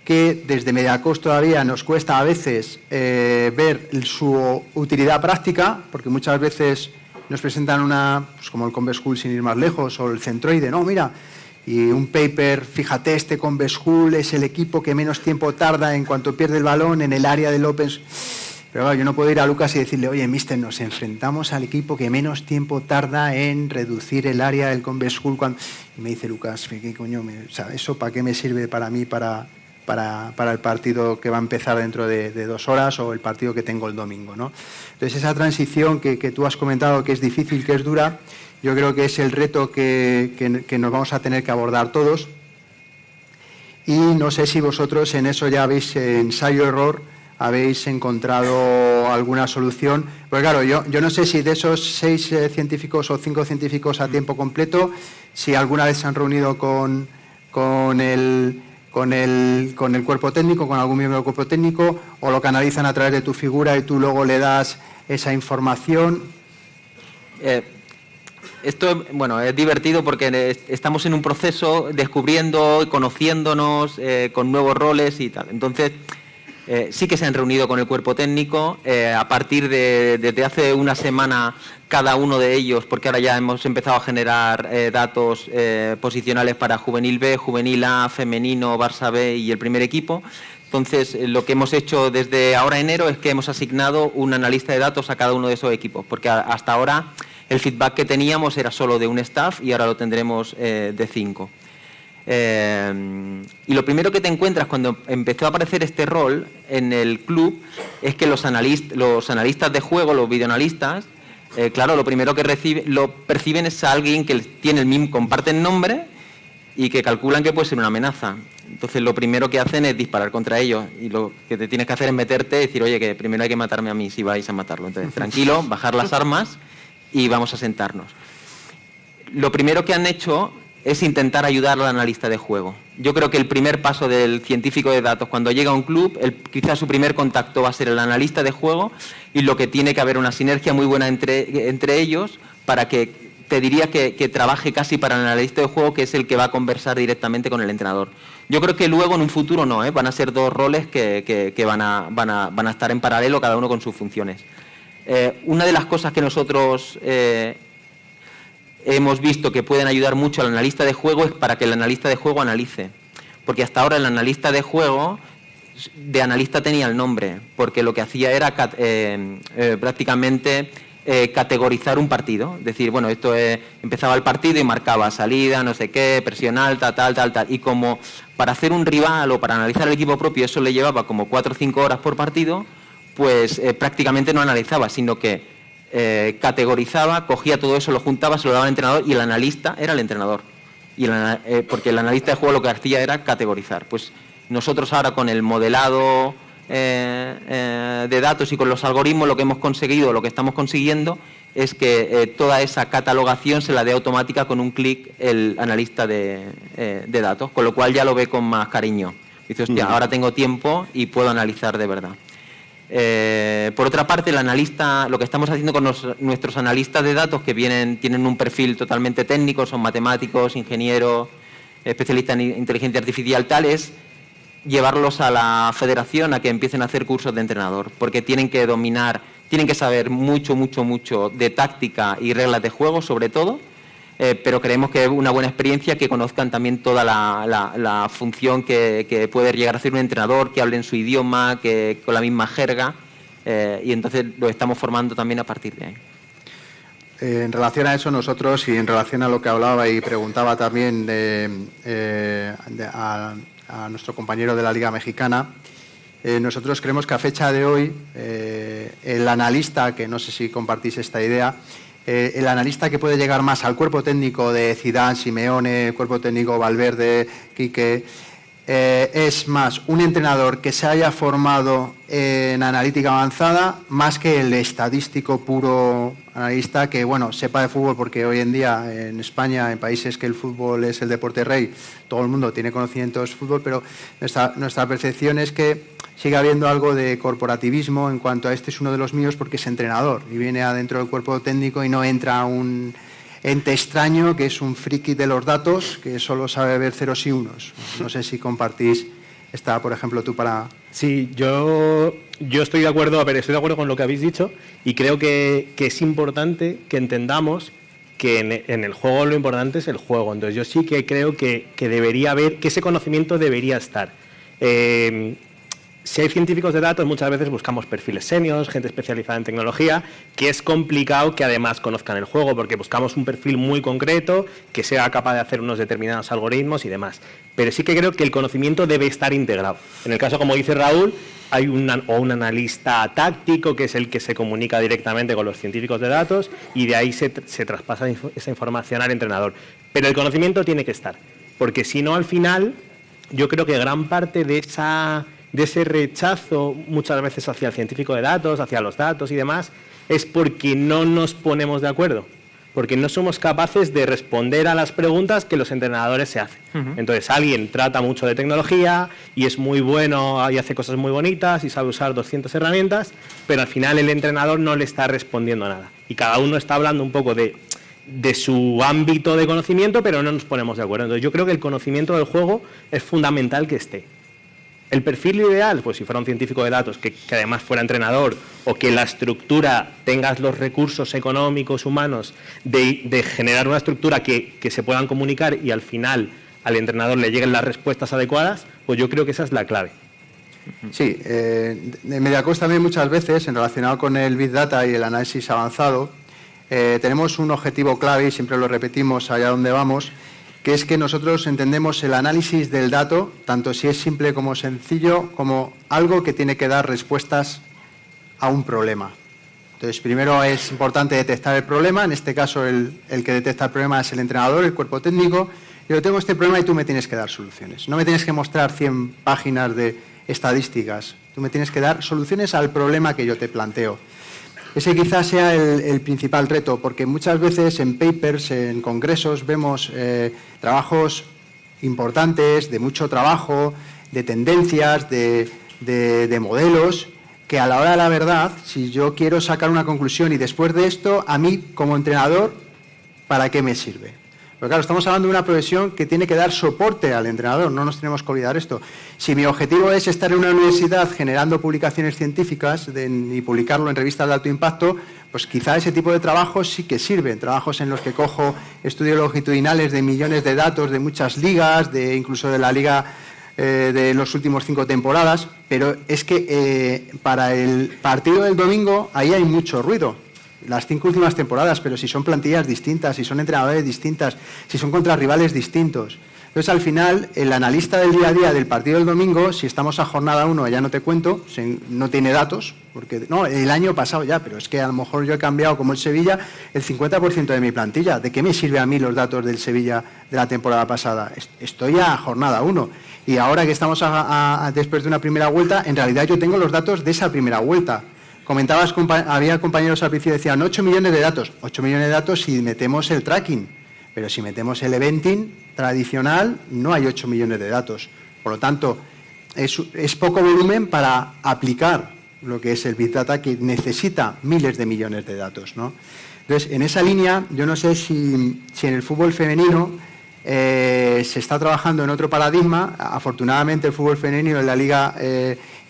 que desde Mediacoast todavía nos cuesta a veces ver su utilidad práctica, porque muchas veces nos presentan pues como el Convex Hull sin ir más lejos, o el centroide, no, mira, y un paper, fíjate, este Convex Hull es el equipo que menos tiempo tarda en cuanto pierde el balón en el área del open. Pero claro, yo no puedo ir a Lucas y decirle, oye, mister, nos enfrentamos al equipo que menos tiempo tarda en reducir el área del Convex Hull. Y me dice Lucas, ¿qué coño? O sea, ¿eso para qué me sirve para mí para el partido que va a empezar dentro de 2 horas o el partido que tengo el domingo, ¿no? Entonces, esa transición que tú has comentado que es difícil, que es dura, yo creo que es el reto que nos vamos a tener que abordar todos. Y no sé si vosotros en eso ya habéis ensayo-error, habéis encontrado alguna solución. Pues claro, yo no sé si de esos 6 científicos o 5 científicos a tiempo completo, si alguna vez se han reunido con el cuerpo técnico, con algún miembro del cuerpo técnico, o lo canalizan a través de tu figura y tú luego le das esa información. Esto, bueno, es divertido porque estamos en un proceso descubriendo, conociéndonos, con nuevos roles y tal. Entonces, sí que se han reunido con el cuerpo técnico a partir desde hace una semana cada uno de ellos, porque ahora ya hemos empezado a generar datos posicionales para Juvenil B, Juvenil A, Femenino, Barça B y el primer equipo. Entonces, lo que hemos hecho desde ahora enero es que hemos asignado un analista de datos a cada uno de esos equipos, porque hasta ahora el feedback que teníamos era solo de un staff y ahora lo tendremos de 5. Y lo primero que te encuentras cuando empezó a aparecer este rol en el club es que los analistas de juego, los videoanalistas, claro, lo primero que perciben es a alguien que tiene el mismo, comparten nombre y que calculan que puede ser una amenaza. Entonces lo primero que hacen es disparar contra ellos y lo que te tienes que hacer es meterte y decir, oye, que primero hay que matarme a mí si vais a matarlo. Entonces, tranquilo, bajar las armas y vamos a sentarnos. Lo primero que han hecho es intentar ayudar al analista de juego. Yo creo que el primer paso del científico de datos cuando llega a un club, quizás su primer contacto va a ser el analista de juego, y lo que tiene que haber una sinergia muy buena entre ellos para que, te diría que trabaje casi para el analista de juego, que es el que va a conversar directamente con el entrenador. Yo creo que luego en un futuro no, van a ser dos roles que van a estar en paralelo, cada uno con sus funciones. Una de las cosas que nosotros hemos visto que pueden ayudar mucho al analista de juego es para que el analista de juego analice. Porque hasta ahora el analista de juego, de analista tenía el nombre, porque lo que hacía era prácticamente categorizar un partido. Es decir, bueno, esto empezaba el partido y marcaba salida, no sé qué, presión alta, tal. Y como para hacer un rival o para analizar el equipo propio eso le llevaba como 4 o 5 horas por partido, pues prácticamente no analizaba, sino que categorizaba, cogía todo eso, lo juntaba, se lo daba al entrenador y el analista era el entrenador. Porque el analista de juego lo que hacía era categorizar. Pues nosotros ahora con el modelado de datos y con los algoritmos lo que hemos conseguido, lo que estamos consiguiendo es que toda esa catalogación se la dé automática con un clic el analista de datos, con lo cual ya lo ve con más cariño. Dice, hostia, ahora tengo tiempo y puedo analizar de verdad. Por otra parte, el analista, lo que estamos haciendo con nuestros analistas de datos que tienen un perfil totalmente técnico, son matemáticos, ingenieros, especialistas en inteligencia artificial, tal, es llevarlos a la federación a que empiecen a hacer cursos de entrenador, porque tienen que dominar, tienen que saber mucho de táctica y reglas de juego, sobre todo, pero creemos que es una buena experiencia que conozcan también toda la función que puede llegar a hacer un entrenador, que hablen su idioma, que con la misma jerga, y entonces lo estamos formando también a partir de ahí. En relación a eso, nosotros, y en relación a lo que hablaba y preguntaba también a nuestro compañero de la Liga Mexicana, nosotros creemos que a fecha de hoy el analista, que no sé si compartís esta idea, el analista que puede llegar más al cuerpo técnico de Zidane, Simeone, el cuerpo técnico Valverde, Quique, es más un entrenador que se haya formado en analítica avanzada más que el estadístico puro analista que, bueno, sepa de fútbol, porque hoy en día en España, en países que el fútbol es el deporte rey, todo el mundo tiene conocimientos de fútbol, pero nuestra percepción es que sigue habiendo algo de corporativismo en cuanto a este es uno de los míos porque es entrenador y viene adentro del cuerpo técnico y no entra un ente extraño que es un friki de los datos que solo sabe ver ceros y unos. No sé si compartís esta, por ejemplo, tú para... Sí, yo estoy de acuerdo, con lo que habéis dicho y creo que es importante que entendamos que en el juego lo importante es el juego. Entonces yo sí que creo que debería haber, que ese conocimiento debería estar. Si hay científicos de datos, muchas veces buscamos perfiles seniors, gente especializada en tecnología, que es complicado que además conozcan el juego, porque buscamos un perfil muy concreto, que sea capaz de hacer unos determinados algoritmos y demás. Pero sí que creo que el conocimiento debe estar integrado. En el caso, como dice Raúl, hay un analista táctico, que es el que se comunica directamente con los científicos de datos, y de ahí se traspasa esa información al entrenador. Pero el conocimiento tiene que estar, porque si no, al final, yo creo que gran parte de ese rechazo muchas veces hacia el científico de datos, hacia los datos y demás, es porque no nos ponemos de acuerdo, porque no somos capaces de responder a las preguntas que los entrenadores se hacen. Entonces alguien trata mucho de tecnología y es muy bueno y hace cosas muy bonitas y sabe usar 200 herramientas, pero al final el entrenador no le está respondiendo a nada. Y cada uno está hablando un poco de su ámbito de conocimiento, pero no nos ponemos de acuerdo. Entonces yo creo que el conocimiento del juego es fundamental que esté. El perfil ideal, pues si fuera un científico de datos que además fuera entrenador, o que la estructura tengas los recursos económicos, humanos, de generar una estructura que se puedan comunicar y al final al entrenador le lleguen las respuestas adecuadas, pues yo creo que esa es la clave. Sí, en Mediacost también muchas veces, en relacionado con el Big Data y el análisis avanzado, tenemos un objetivo clave y siempre lo repetimos allá donde vamos, que es que nosotros entendemos el análisis del dato, tanto si es simple como sencillo, como algo que tiene que dar respuestas a un problema. Entonces, primero es importante detectar el problema, en este caso el que detecta el problema es el entrenador, el cuerpo técnico. Yo tengo este problema y tú me tienes que dar soluciones. No me tienes que mostrar 100 páginas de estadísticas, tú me tienes que dar soluciones al problema que yo te planteo. Ese quizás sea el principal reto, porque muchas veces en papers, en congresos, vemos trabajos importantes, de mucho trabajo, de tendencias, de modelos, que a la hora de la verdad, si yo quiero sacar una conclusión y después de esto, a mí como entrenador, ¿para qué me sirve? Pero claro, estamos hablando de una profesión que tiene que dar soporte al entrenador, no nos tenemos que olvidar esto. Si mi objetivo es estar en una universidad generando publicaciones científicas y publicarlo en revistas de alto impacto, pues quizá ese tipo de trabajos sí que sirven. Trabajos en los que cojo estudios longitudinales de millones de datos de muchas ligas, incluso de la liga de los últimos 5 temporadas, pero es que para el partido del domingo ahí hay mucho ruido. Las 5 últimas temporadas, pero si son plantillas distintas, si son entrenadores distintas, si son contra rivales distintos. Entonces, al final, el analista del día a día del partido del domingo, si estamos a jornada 1, ya no te cuento, no tiene datos, porque no, el año pasado ya, pero es que a lo mejor yo he cambiado, como el Sevilla, el 50% de mi plantilla. ¿De qué me sirve a mí los datos del Sevilla de la temporada pasada? Estoy a jornada 1. Y ahora que estamos después de una primera vuelta, en realidad yo tengo los datos de esa primera vuelta. Comentabas, había compañeros al principio que decían 8 millones de datos. 8 millones de datos si metemos el tracking. Pero si metemos el eventing tradicional, no hay 8 millones de datos. Por lo tanto, es poco volumen para aplicar lo que es el Big Data, que necesita miles de millones de datos, ¿no? Entonces, en esa línea, yo no sé si en el fútbol femenino se está trabajando en otro paradigma. Afortunadamente, el fútbol femenino en la Liga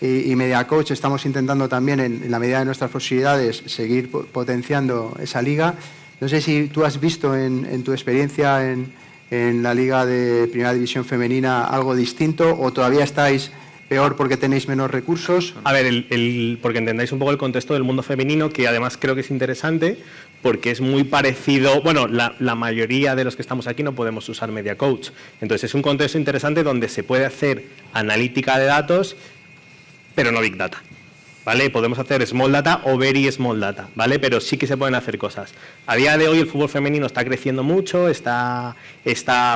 y Media Coach estamos intentando también, en la medida de nuestras posibilidades, seguir potenciando esa liga. No sé si tú has visto en tu experiencia en la Liga de Primera División Femenina algo distinto, o todavía estáis peor porque tenéis menos recursos. A ver, porque entendáis un poco el contexto del mundo femenino, que además creo que es interesante, porque es muy parecido. Bueno, la mayoría de los que estamos aquí no podemos usar Media Coach. Entonces es un contexto interesante donde se puede hacer analítica de datos, pero no Big Data, ¿vale? Podemos hacer Small Data o Very Small Data, ¿vale? Pero sí que se pueden hacer cosas. A día de hoy el fútbol femenino está creciendo mucho, está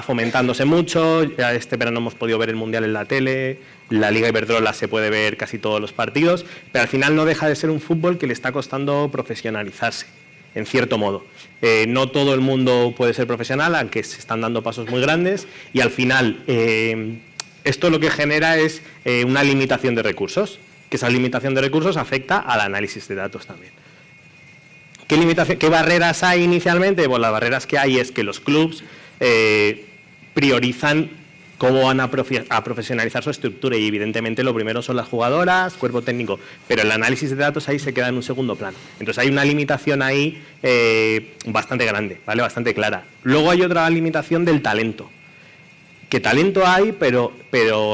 fomentándose mucho. Ya este verano hemos podido ver el Mundial en la tele, la Liga Iberdrola se puede ver casi todos los partidos, pero al final no deja de ser un fútbol que le está costando profesionalizarse, en cierto modo. No todo el mundo puede ser profesional, aunque se están dando pasos muy grandes, y al final esto lo que genera es una limitación de recursos, que esa limitación de recursos afecta al análisis de datos también. ¿Qué barreras hay inicialmente? Pues las barreras que hay es que los clubs priorizan cómo van a profesionalizar su estructura, y evidentemente lo primero son las jugadoras, cuerpo técnico, pero el análisis de datos ahí se queda en un segundo plano. Entonces hay una limitación ahí bastante grande, ¿vale? Bastante clara. Luego hay otra limitación del talento. Que talento hay, pero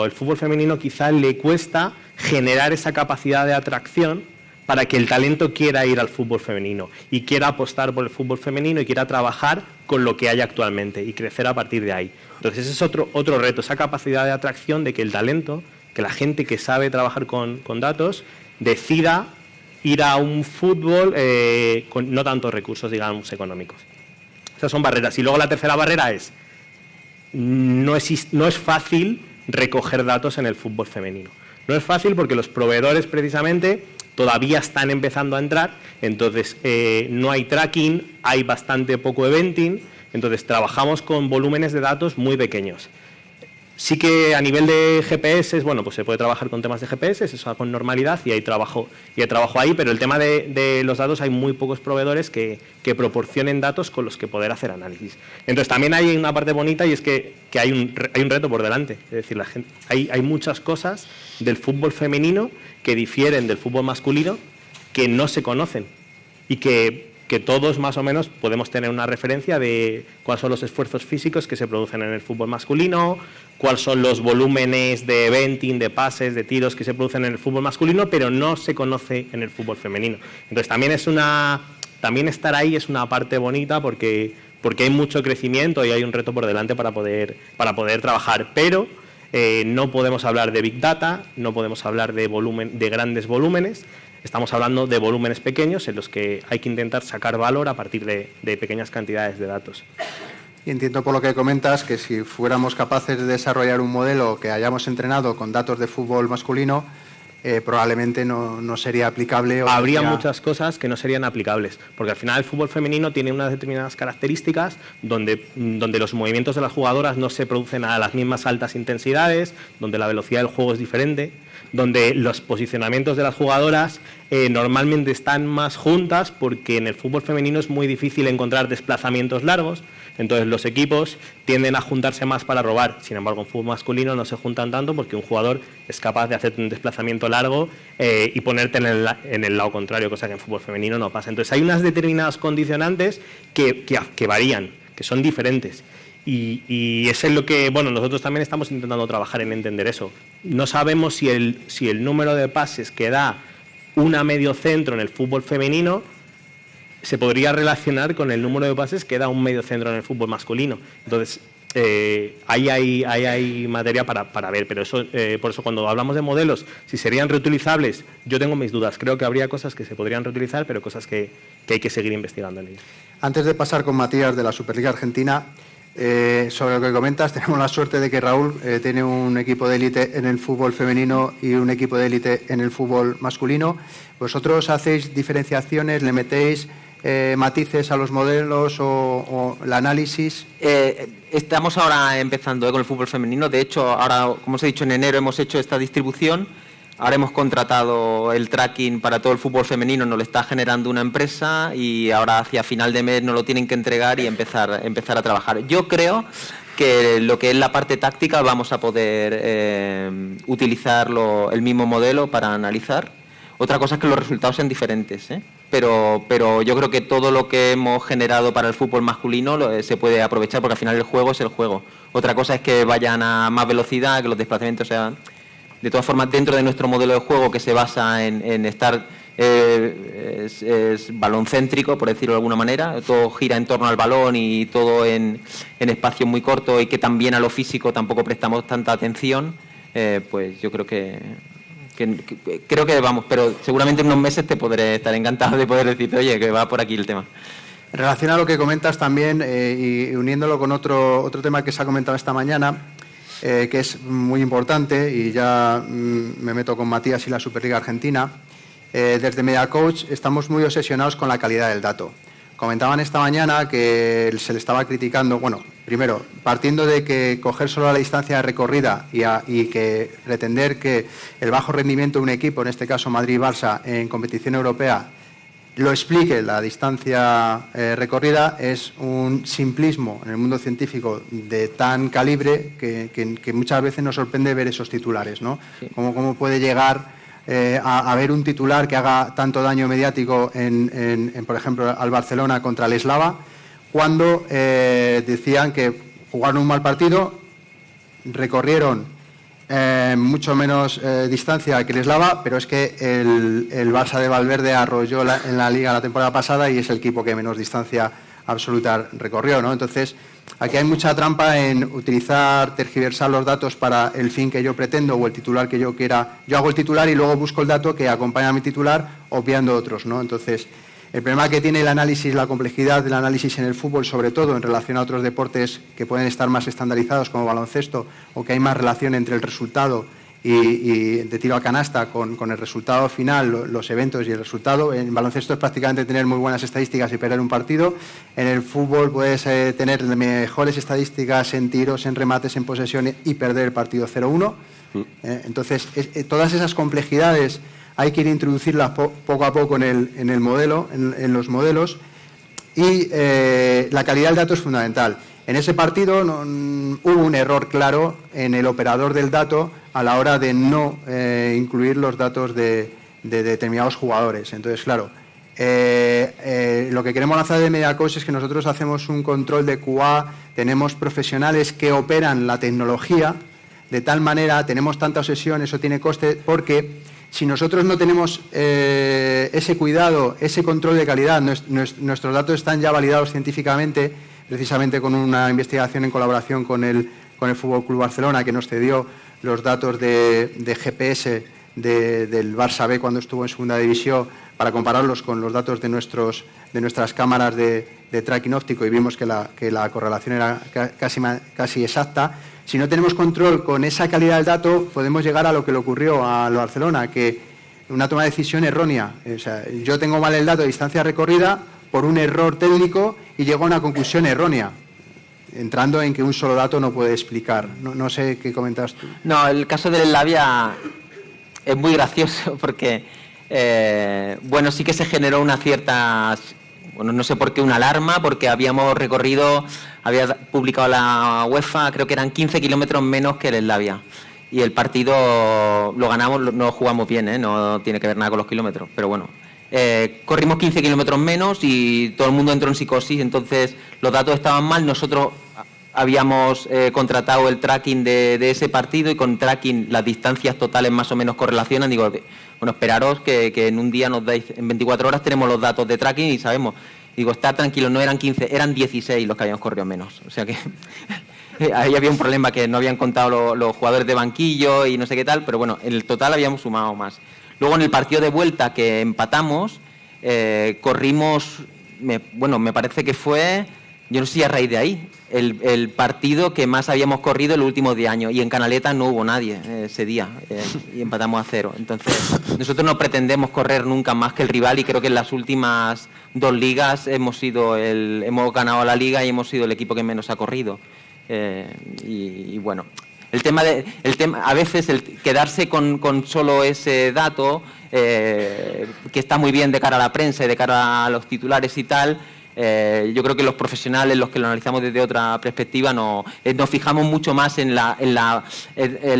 el fútbol femenino quizá le cuesta generar esa capacidad de atracción para que el talento quiera ir al fútbol femenino y quiera apostar por el fútbol femenino y quiera trabajar con lo que hay actualmente y crecer a partir de ahí. Entonces ese es otro reto, esa capacidad de atracción de que el talento, que la gente que sabe trabajar con datos, decida ir a un fútbol con no tantos recursos, digamos, económicos. Esas son barreras. Y luego la tercera barrera es, no es fácil recoger datos en el fútbol femenino. No es fácil porque los proveedores precisamente todavía están empezando a entrar, entonces no hay tracking, hay bastante poco eventing, entonces trabajamos con volúmenes de datos muy pequeños. Sí que a nivel de GPS, bueno, pues se puede trabajar con temas de GPS, eso con normalidad, y hay trabajo ahí, pero el tema de los datos, hay muy pocos proveedores que proporcionen datos con los que poder hacer análisis. Entonces también hay una parte bonita, y es que hay un reto por delante. Es decir, hay muchas cosas del fútbol femenino que difieren del fútbol masculino, que no se conocen, y que todos más o menos podemos tener una referencia de cuáles son los esfuerzos físicos que se producen en el fútbol masculino, cuáles son los volúmenes de eventing, de pases, de tiros que se producen en el fútbol masculino, pero no se conoce en el fútbol femenino. Entonces también estar ahí es una parte bonita, porque hay mucho crecimiento y hay un reto por delante para poder trabajar, pero no podemos hablar de Big Data, no podemos hablar de grandes volúmenes. Estamos hablando de volúmenes pequeños en los que hay que intentar sacar valor a partir de pequeñas cantidades de datos. Y entiendo por lo que comentas que si fuéramos capaces de desarrollar un modelo que hayamos entrenado con datos de fútbol masculino, probablemente no sería aplicable. Habría muchas cosas que no serían aplicables, porque al final el fútbol femenino tiene unas determinadas características donde los movimientos de las jugadoras no se producen a las mismas altas intensidades, donde la velocidad del juego es diferente, donde los posicionamientos de las jugadoras normalmente están más juntas, porque en el fútbol femenino es muy difícil encontrar desplazamientos largos. Entonces los equipos tienden a juntarse más para robar. Sin embargo, en fútbol masculino no se juntan tanto porque un jugador es capaz de hacer un desplazamiento largo y ponerte en el lado contrario, cosa que en fútbol femenino no pasa. Entonces hay unas determinadas condicionantes que varían, que son diferentes. Y eso es lo que, bueno, nosotros también estamos intentando trabajar en entender eso. No sabemos si el número de pases que da una mediocentro en el fútbol femenino se podría relacionar con el número de pases que da un mediocentro en el fútbol masculino. Entonces, ahí hay materia para ver, pero eso, por eso cuando hablamos de modelos, si serían reutilizables, yo tengo mis dudas. Creo que habría cosas que se podrían reutilizar, pero cosas que hay que seguir investigando en ello. Antes de pasar con Matías de la Superliga Argentina, sobre lo que comentas, tenemos la suerte de que Raúl tiene un equipo de élite en el fútbol femenino y un equipo de élite en el fútbol masculino. ¿Vosotros hacéis diferenciaciones, le metéis matices a los modelos o el análisis? Estamos ahora empezando con el fútbol femenino. De hecho, ahora, como os he dicho, en enero hemos hecho esta distribución. Ahora hemos contratado el tracking para todo el fútbol femenino, nos lo está generando una empresa y ahora hacia final de mes nos lo tienen que entregar y empezar a trabajar. Yo creo que lo que es la parte táctica vamos a poder utilizar el mismo modelo para analizar. Otra cosa es que los resultados sean diferentes, pero yo creo que todo lo que hemos generado para el fútbol masculino se puede aprovechar porque al final el juego es el juego. Otra cosa es que vayan a más velocidad, que los desplazamientos sean... De todas formas, dentro de nuestro modelo de juego que se basa en estar es baloncéntrico, por decirlo de alguna manera, todo gira en torno al balón y todo en espacios muy cortos y que también a lo físico tampoco prestamos tanta atención, pues yo creo que vamos, pero seguramente en unos meses te podré estar encantado de poder decirte, oye, que va por aquí el tema. En relación a lo que comentas también, y uniéndolo con otro tema que se ha comentado esta mañana, que es muy importante, y ya me meto con Matías y la Superliga Argentina, desde MediaCoach estamos muy obsesionados con la calidad del dato. Comentaban esta mañana que se le estaba criticando, bueno, primero, partiendo de que coger solo la distancia de recorrida y que pretender que el bajo rendimiento de un equipo, en este caso Madrid-Barça, en competición europea, lo explique la distancia recorrida, es un simplismo en el mundo científico de tan calibre que muchas veces nos sorprende ver esos titulares, ¿no? Sí. ¿Cómo puede llegar a ver un titular que haga tanto daño mediático por ejemplo, al Barcelona contra el Eslava, cuando decían que jugaron un mal partido, recorrieron mucho menos distancia que el Eslava, pero es que el Barça de Valverde arrolló en la Liga la temporada pasada y es el equipo que menos distancia absoluta recorrió, ¿no? Entonces, aquí hay mucha trampa en utilizar, tergiversar los datos para el fin que yo pretendo o el titular que yo quiera. Yo hago el titular y luego busco el dato que acompaña a mi titular, obviando otros, ¿no? Entonces, el problema que tiene el análisis, la complejidad del análisis en el fútbol, sobre todo en relación a otros deportes que pueden estar más estandarizados como baloncesto, o que hay más relación entre el resultado y de tiro a canasta con el resultado final, los eventos y el resultado. En baloncesto es prácticamente tener muy buenas estadísticas y perder un partido. En el fútbol puedes tener mejores estadísticas en tiros, en remates, en posesiones y perder el partido 0-1. Entonces, todas esas complejidades hay que ir introducirlas poco a poco en el modelo, en los modelos, y la calidad del dato es fundamental. En ese partido hubo un error claro en el operador del dato a la hora de no incluir los datos de determinados jugadores. Entonces, claro, lo que queremos lanzar de MediaCoach es que nosotros hacemos un control de QA, tenemos profesionales que operan la tecnología, de tal manera, tenemos tanta obsesión, eso tiene coste, porque si nosotros no tenemos ese cuidado, ese control de calidad, nuestros datos están ya validados científicamente, precisamente con una investigación en colaboración con el Fútbol Club Barcelona, que nos cedió los datos de GPS del Barça B cuando estuvo en segunda división, para compararlos con los datos de nuestras cámaras de tracking óptico, y vimos que la correlación era casi exacta. Si no tenemos control con esa calidad del dato, podemos llegar a lo que le ocurrió al Barcelona, que una toma de decisión errónea. O sea, yo tengo mal el dato de distancia recorrida por un error técnico y llego a una conclusión errónea, entrando en que un solo dato no puede explicar. No sé qué comentas tú. No, el caso del Slavia es muy gracioso porque, bueno, sí que se generó una cierta, bueno, no sé por qué, una alarma, porque habíamos recorrido, había publicado la UEFA, creo que eran 15 kilómetros menos que el Slavia. Y el partido lo ganamos, no lo jugamos bien, no tiene que ver nada con los kilómetros, pero bueno. Corrimos 15 kilómetros menos y todo el mundo entró en psicosis, entonces los datos estaban mal. Nosotros habíamos contratado el tracking de ese partido y con tracking las distancias totales más o menos correlacionan. Digo, bueno, esperaros que en un día nos dais, en 24 horas tenemos los datos de tracking y sabemos. Digo, estar tranquilos, no eran 15, eran 16 los que habíamos corrido menos. O sea que ahí había un problema, que no habían contado los jugadores de banquillo y no sé qué tal, pero bueno, en el total habíamos sumado más. Luego en el partido de vuelta que empatamos, corrimos, me parece que fue, yo no sé si a raíz de ahí, el partido que más habíamos corrido el último 10 años, y en Canaleta no hubo nadie ese día, y empatamos a 0. Entonces, nosotros no pretendemos correr nunca más que el rival, y creo que en las últimas 2 ligas hemos ganado la liga y hemos sido el equipo que menos ha corrido. Y bueno, el tema a veces el quedarse con solo ese dato, que está muy bien de cara a la prensa y de cara a los titulares y tal, yo creo que los profesionales, los que lo analizamos desde otra perspectiva, nos fijamos mucho más en la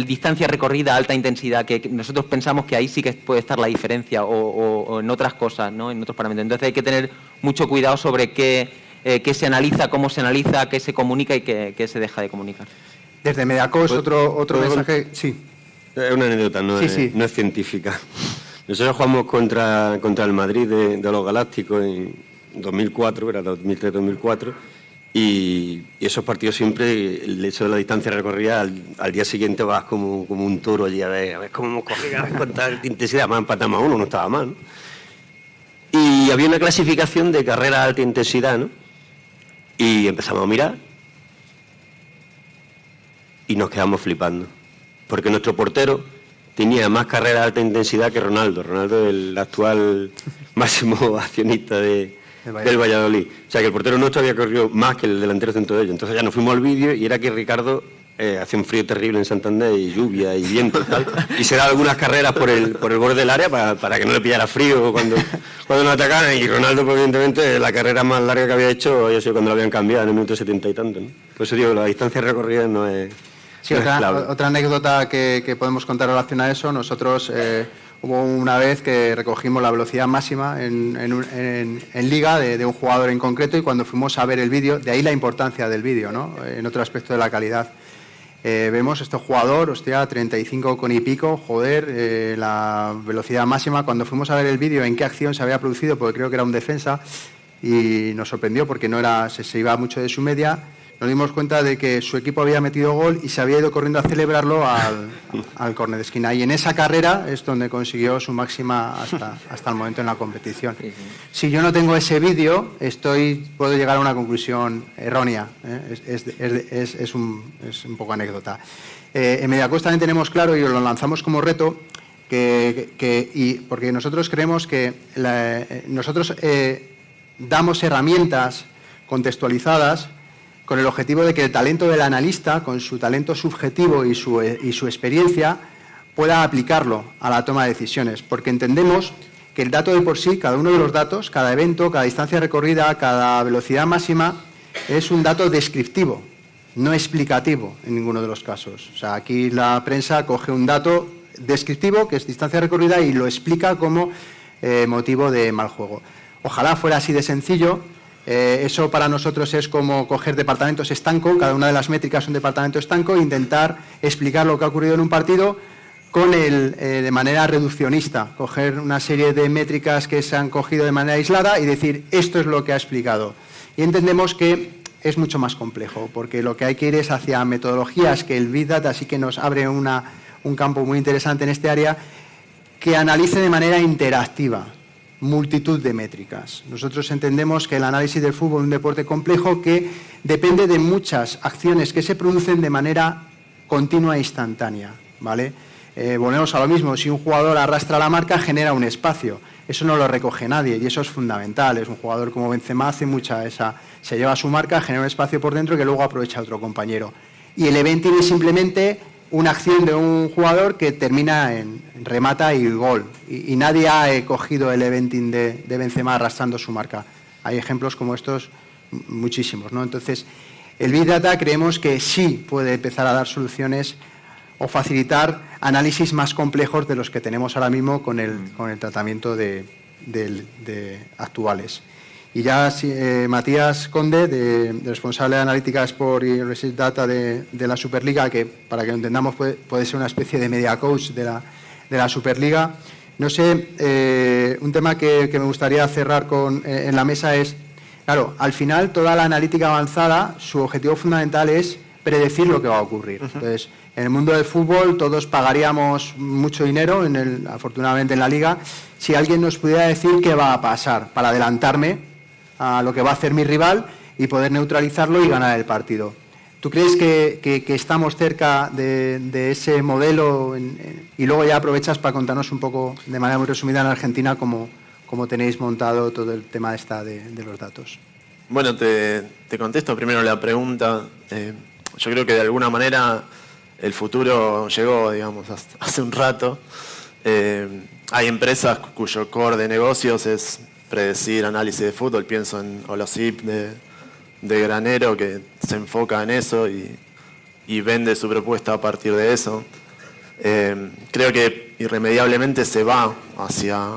distancia recorrida a alta intensidad, que nosotros pensamos que ahí sí que puede estar la diferencia, o en otras cosas, ¿no? En otros parámetros. Entonces hay que tener mucho cuidado sobre qué se analiza, cómo se analiza, qué se comunica y qué se deja de comunicar. Desde Mediacos, otro mensaje. Sí. Es una anécdota, no es científica. Nosotros jugamos contra el Madrid de los Galácticos en 2004, era 2003-2004, y esos partidos siempre, el hecho de la distancia recorrida, al día siguiente vas como un toro allí a ver cómo hemos corrido, a ver cuánta intensidad, más empatamos a 1, no estaba mal, ¿no? Y había una clasificación de carrera de alta intensidad, ¿no? Y empezamos a mirar y nos quedamos flipando, porque nuestro portero tenía más carreras de alta intensidad que Ronaldo. Ronaldo es el actual máximo accionista del Valladolid. O sea que el portero nuestro había corrido más que el delantero centro de ellos. Entonces ya nos fuimos al vídeo y era que Ricardo hacía un frío terrible en Santander, y lluvia y viento y tal, y se daba algunas carreras por el borde del área para que no le pillara frío cuando nos atacaran. Y Ronaldo, pues, evidentemente, la carrera más larga que había hecho había sido cuando lo habían cambiado en el minuto 70 y tanto, ¿no? Por eso digo, la distancia recorrida no es... Sí, otra anécdota que podemos contar relacionada a eso. Nosotros hubo una vez que recogimos la velocidad máxima en liga de un jugador en concreto, y cuando fuimos a ver el vídeo, de ahí la importancia del vídeo, ¿no? En otro aspecto de la calidad. Vemos este jugador, 35 con y pico, joder, la velocidad máxima. Cuando fuimos a ver el vídeo, en qué acción se había producido, porque creo que era un defensa, y nos sorprendió porque se iba mucho de su media. Nos dimos cuenta de que su equipo había metido gol y se había ido corriendo a celebrarlo al córner de esquina. Y en esa carrera es donde consiguió su máxima hasta el momento en la competición. Sí. Si yo no tengo ese vídeo, puedo llegar a una conclusión errónea. Es un poco anécdota. En Mediacos también tenemos claro, y lo lanzamos como reto, porque nosotros creemos que nosotros damos herramientas contextualizadas con el objetivo de que el talento del analista, con su talento subjetivo y su experiencia, pueda aplicarlo a la toma de decisiones, porque entendemos que el dato de por sí, cada uno de los datos, cada evento, cada distancia recorrida, cada velocidad máxima, es un dato descriptivo, no explicativo en ninguno de los casos. O sea, aquí la prensa coge un dato descriptivo, que es distancia recorrida, y lo explica como motivo de mal juego. Ojalá fuera así de sencillo. Eso para nosotros es como coger departamentos estanco, cada una de las métricas es un departamento estanco, e intentar explicar lo que ha ocurrido en un partido de manera reduccionista, coger una serie de métricas que se han cogido de manera aislada y decir, esto es lo que ha explicado. Y entendemos que es mucho más complejo, porque lo que hay que ir es hacia metodologías, que el Big Data sí que nos abre un campo muy interesante en este área, que analice de manera interactiva multitud de métricas. Nosotros entendemos que el análisis del fútbol es un deporte complejo que depende de muchas acciones que se producen de manera continua e instantánea, ¿vale? Volvemos a lo mismo, si un jugador arrastra la marca, genera un espacio. Eso no lo recoge nadie y eso es fundamental. Es un jugador como Benzema hace se lleva su marca, genera un espacio por dentro que luego aprovecha a otro compañero. Y el eventing es simplemente una acción de un jugador que termina en remata y gol. Y nadie ha cogido el eventing de Benzema arrastrando su marca. Hay ejemplos como estos muchísimos, ¿no? Entonces, el Big Data creemos que sí puede empezar a dar soluciones o facilitar análisis más complejos de los que tenemos ahora mismo con el tratamiento de actuales. Y ya Matías Conde, responsable de Analítica Sport y Research Data de la Superliga, que para que lo entendamos puede ser una especie de media coach de la Superliga. No sé, un tema que me gustaría cerrar en la mesa es, claro, al final toda la analítica avanzada, su objetivo fundamental es predecir lo que va a ocurrir. Entonces, en el mundo del fútbol todos pagaríamos mucho dinero, afortunadamente en la Liga, si alguien nos pudiera decir qué va a pasar para adelantarme a lo que va a hacer mi rival y poder neutralizarlo y ganar el partido. ¿Tú crees que estamos cerca de ese modelo? Y luego ya aprovechas para contarnos un poco, de manera muy resumida, en Argentina, cómo tenéis montado todo el tema de los datos. Bueno, te contesto primero la pregunta. Yo creo que de alguna manera el futuro llegó, digamos, hace un rato. Hay empresas cuyo core de negocios es predecir análisis de fútbol. Pienso en Holosip de Granero, que se enfoca en eso y vende su propuesta a partir de eso. Creo que irremediablemente se va hacia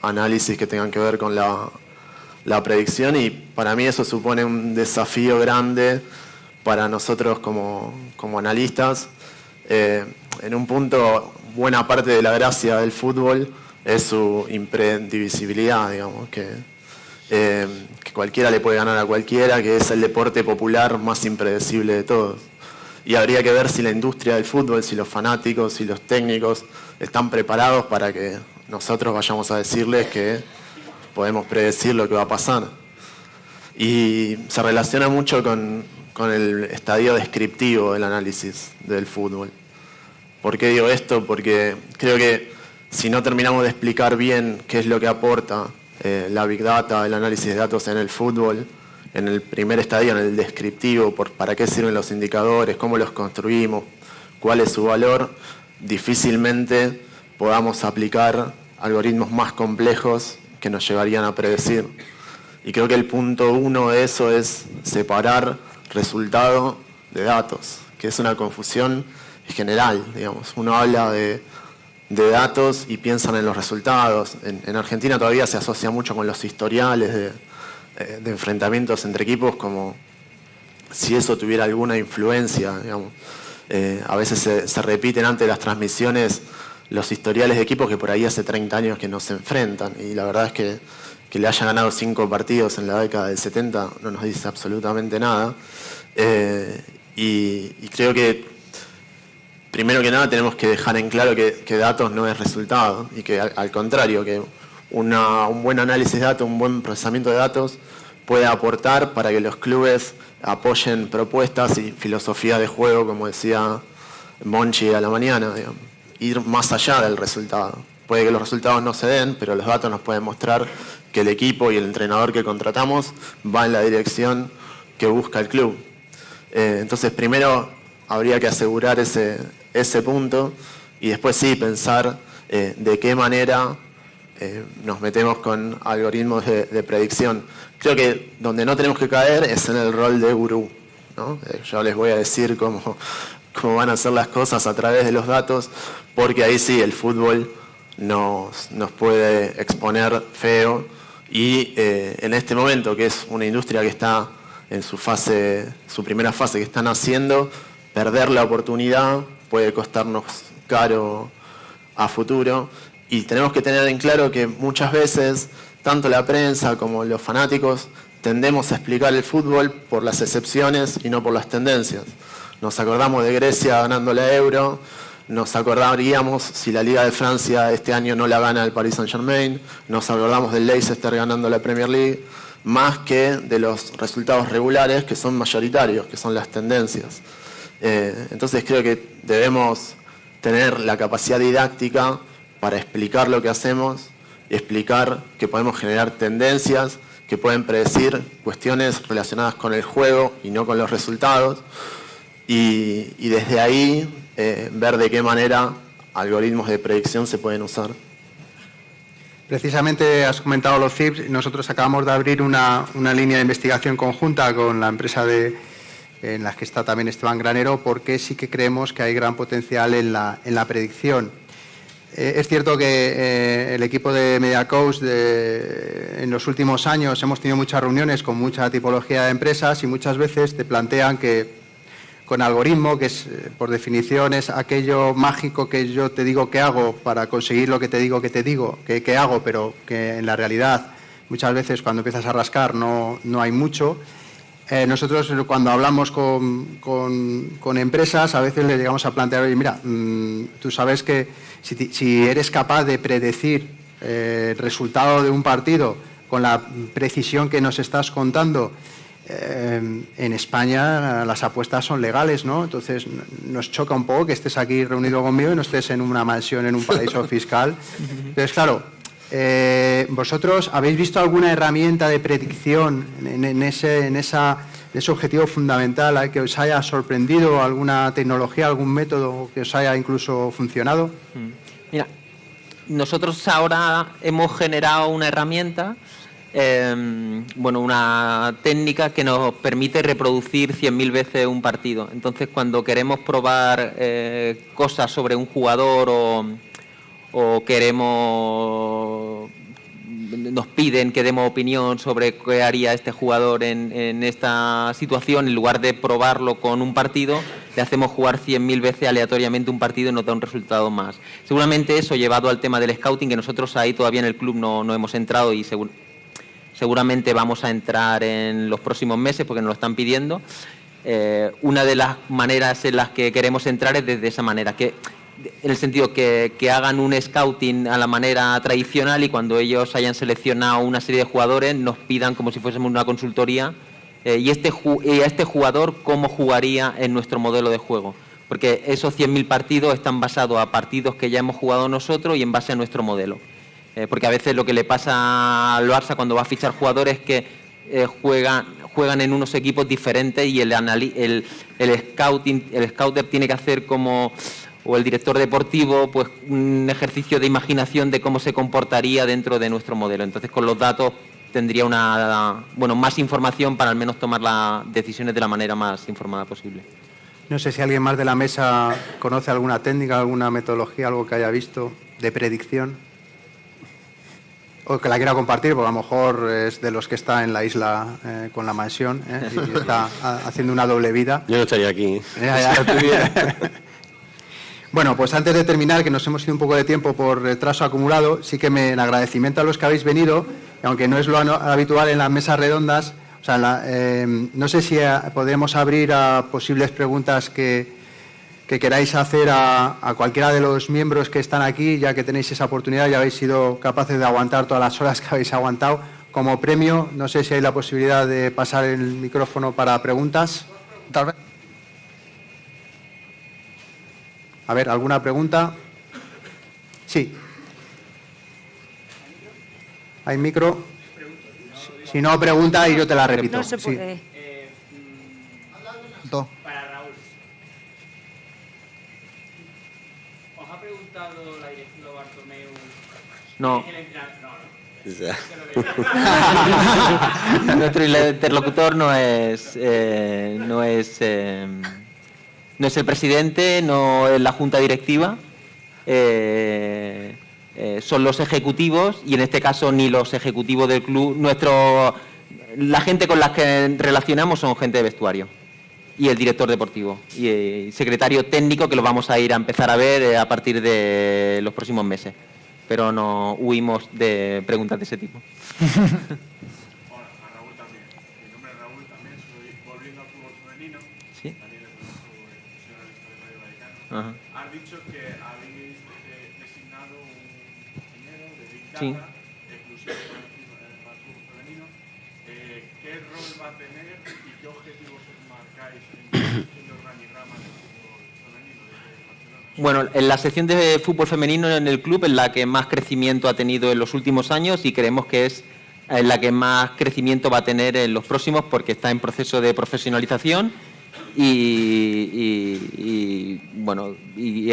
análisis que tengan que ver con la predicción, y para mí eso supone un desafío grande para nosotros como analistas. En un punto, buena parte de la gracia del fútbol es su impredivisibilidad, digamos, que cualquiera le puede ganar a cualquiera, que es el deporte popular más impredecible de todos. Y habría que ver si la industria del fútbol, si los fanáticos, si los técnicos están preparados para que nosotros vayamos a decirles que podemos predecir lo que va a pasar. Y se relaciona mucho con el estadio descriptivo del análisis del fútbol. ¿Por qué digo esto? Porque creo que si no terminamos de explicar bien qué es lo que aporta la Big Data, el análisis de datos en el fútbol, en el primer estadio, en el descriptivo, para qué sirven los indicadores, cómo los construimos, cuál es su valor, difícilmente podamos aplicar algoritmos más complejos que nos llevarían a predecir. Y creo que el punto 1 de eso es separar resultado de datos, que es una confusión general, digamos. Uno habla de datos y piensan en los resultados. En Argentina todavía se asocia mucho con los historiales de enfrentamientos entre equipos, como si eso tuviera alguna influencia, digamos. A veces se repiten antes de las transmisiones los historiales de equipos que por ahí hace 30 años que no se enfrentan, y la verdad es que le haya ganado 5 partidos en la década del 70 no nos dice absolutamente nada. Y creo que primero que nada tenemos que dejar en claro que datos no es resultado, y que al contrario, que un buen análisis de datos, un buen procesamiento de datos puede aportar para que los clubes apoyen propuestas y filosofía de juego, como decía Monchi a la mañana, digamos. Ir más allá del resultado. Puede que los resultados no se den, pero los datos nos pueden mostrar que el equipo y el entrenador que contratamos va en la dirección que busca el club. Entonces, primero habría que asegurar ese punto, y después sí pensar de qué manera nos metemos con algoritmos de predicción. Creo que donde no tenemos que caer es en el rol de gurú, ¿no? Yo les voy a decir cómo van a hacer las cosas a través de los datos, porque ahí sí el fútbol nos puede exponer feo, y en este momento, que es una industria que está en su primera fase, que están haciendo, perder la oportunidad puede costarnos caro a futuro. Y tenemos que tener en claro que muchas veces, tanto la prensa como los fanáticos, tendemos a explicar el fútbol por las excepciones y no por las tendencias. Nos acordamos de Grecia ganando la Euro, nos acordaríamos si la Liga de Francia este año no la gana el Paris Saint-Germain, nos acordamos del Leicester ganando la Premier League, más que de los resultados regulares, que son mayoritarios, que son las tendencias. Entonces creo que debemos tener la capacidad didáctica para explicar lo que hacemos, explicar que podemos generar tendencias que pueden predecir cuestiones relacionadas con el juego y no con los resultados, y desde ahí ver de qué manera algoritmos de predicción se pueden usar. Precisamente has comentado los FIPS. Nosotros acabamos de abrir una línea de investigación conjunta con la empresa en la que está también Esteban Granero, porque sí que creemos que hay gran potencial en la predicción. Es cierto que el equipo de MediaCoach en los últimos años hemos tenido muchas reuniones con mucha tipología de empresas y muchas veces te plantean que con algoritmo, que es por definición es aquello mágico que yo te digo que hago para conseguir lo que te digo que hago, pero que en la realidad muchas veces cuando empiezas a rascar no hay mucho. Nosotros cuando hablamos con empresas a veces les llegamos a plantear, oye, mira, tú sabes que si eres capaz de predecir el resultado de un partido con la precisión que nos estás contando, en España las apuestas son legales, ¿no? Entonces nos choca un poco que estés aquí reunido conmigo y no estés en una mansión en un paraíso fiscal. Entonces, claro, ¿vosotros habéis visto alguna herramienta de predicción en ese objetivo fundamental que os haya sorprendido, alguna tecnología, algún método que os haya incluso funcionado? Mira, nosotros ahora hemos generado una herramienta, una técnica que nos permite reproducir 100.000 veces un partido. Entonces, cuando queremos probar cosas sobre un jugador o nos piden que demos opinión sobre qué haría este jugador en esta situación, en lugar de probarlo con un partido, le hacemos jugar 100.000 veces aleatoriamente un partido y nos da un resultado más. Seguramente eso, llevado al tema del scouting, que nosotros ahí todavía en el club no hemos entrado y seguramente vamos a entrar en los próximos meses porque nos lo están pidiendo. Una de las maneras en las que queremos entrar es desde esa manera, en el sentido que hagan un scouting a la manera tradicional y cuando ellos hayan seleccionado una serie de jugadores nos pidan como si fuésemos una consultoría y a este jugador cómo jugaría en nuestro modelo de juego. Porque esos 100.000 partidos están basados a partidos que ya hemos jugado nosotros y en base a nuestro modelo. Porque a veces lo que le pasa al Barça cuando va a fichar jugadores es que juegan en unos equipos diferentes y el scouter tiene que hacer o el director deportivo, pues un ejercicio de imaginación de cómo se comportaría dentro de nuestro modelo. Entonces, con los datos tendría más información para al menos tomar las decisiones de la manera más informada posible. No sé si alguien más de la mesa conoce alguna técnica, alguna metodología, algo que haya visto de predicción. O que la quiera compartir, porque a lo mejor es de los que está en la isla con la mansión y está haciendo una doble vida. Yo no estaría aquí. Bueno, pues antes de terminar, que nos hemos ido un poco de tiempo por retraso acumulado, sí que en agradecimiento a los que habéis venido, aunque no es lo habitual en las mesas redondas, o sea, no sé si podemos abrir a posibles preguntas que queráis hacer a cualquiera de los miembros que están aquí, ya que tenéis esa oportunidad, ya habéis sido capaces de aguantar todas las horas que habéis aguantado. Como premio, no sé si hay la posibilidad de pasar el micrófono para preguntas. Tal vez. A ver, ¿alguna pregunta? Sí. ¿Hay micro? Si no, pregunta y yo te la repito. No se puede. Sí. Para Raúl. ¿Os ha preguntado la directiva Bartomeu? No. O sea. Nuestro interlocutor no es el presidente, no es la junta directiva, son los ejecutivos y en este caso ni los ejecutivos del club. La gente con la que relacionamos son gente de vestuario y el director deportivo y el secretario técnico, que lo vamos a ir a empezar a ver a partir de los próximos meses, pero no huimos de preguntas de ese tipo. Hola, a Raúl también. Mi nombre es Raúl también, soy volviendo al fútbol femenino. ¿Sí? También le conozco, soy analista de Radio Vallecano. Ajá. Has dicho que habéis designado un ingeniero de Big Data, Sí. exclusivo para el fútbol femenino. ¿Qué rol va a tener y qué objetivos os marcáis en Bueno, en la sección de fútbol femenino en el club es la que más crecimiento ha tenido en los últimos años y creemos que es la que más crecimiento va a tener en los próximos porque está en proceso de profesionalización y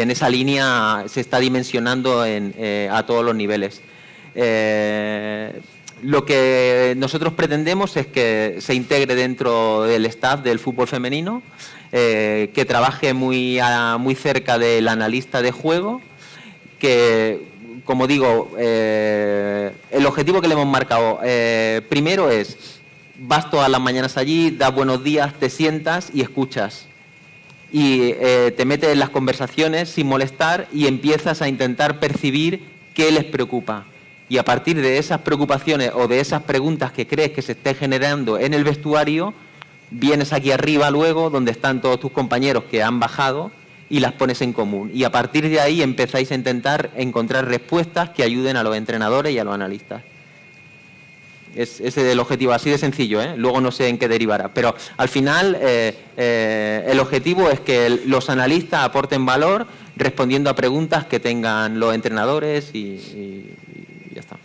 en esa línea se está dimensionando a todos los niveles. Lo que nosotros pretendemos es que se integre dentro del staff del fútbol femenino, que trabaje muy cerca del analista de juego, que, como digo, el objetivo que le hemos marcado primero es: vas todas las mañanas allí, das buenos días, te sientas y escuchas. Y te metes en las conversaciones sin molestar y empiezas a intentar percibir qué les preocupa. Y a partir de esas preocupaciones o de esas preguntas que crees que se esté generando en el vestuario, vienes aquí arriba luego, donde están todos tus compañeros que han bajado, y las pones en común. Y a partir de ahí empezáis a intentar encontrar respuestas que ayuden a los entrenadores y a los analistas. Ese es el objetivo, así de sencillo, ¿eh? Luego no sé en qué derivará. Pero al final el objetivo es que los analistas aporten valor respondiendo a preguntas que tengan los entrenadores y ya está.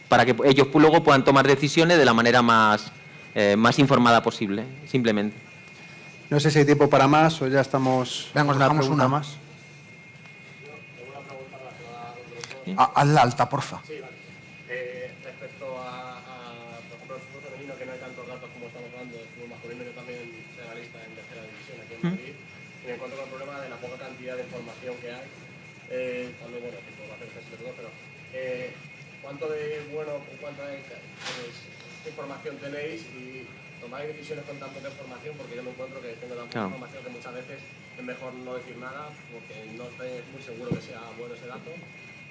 Para que ellos luego puedan tomar decisiones de la manera más informada posible, simplemente. No sé si hay tiempo para más o ya estamos... Venga, os dejamos una más. Hazla alta, porfa. Sí, vale. Respecto a, por ejemplo, el fútbol femenino, que no hay tantos datos como estamos hablando del fútbol masculino, yo también soy analista en tercera división aquí en Madrid, y me encuentro con el problema de la poca cantidad de información que hay. También, bueno, que puedo hacer casi todo, pero ¿cuánto de cuánta información tenéis y tomáis decisiones con tan poca información? Porque yo me encuentro que tengo tan poca información que muchas veces es mejor no decir nada porque no estoy muy seguro que sea bueno ese dato.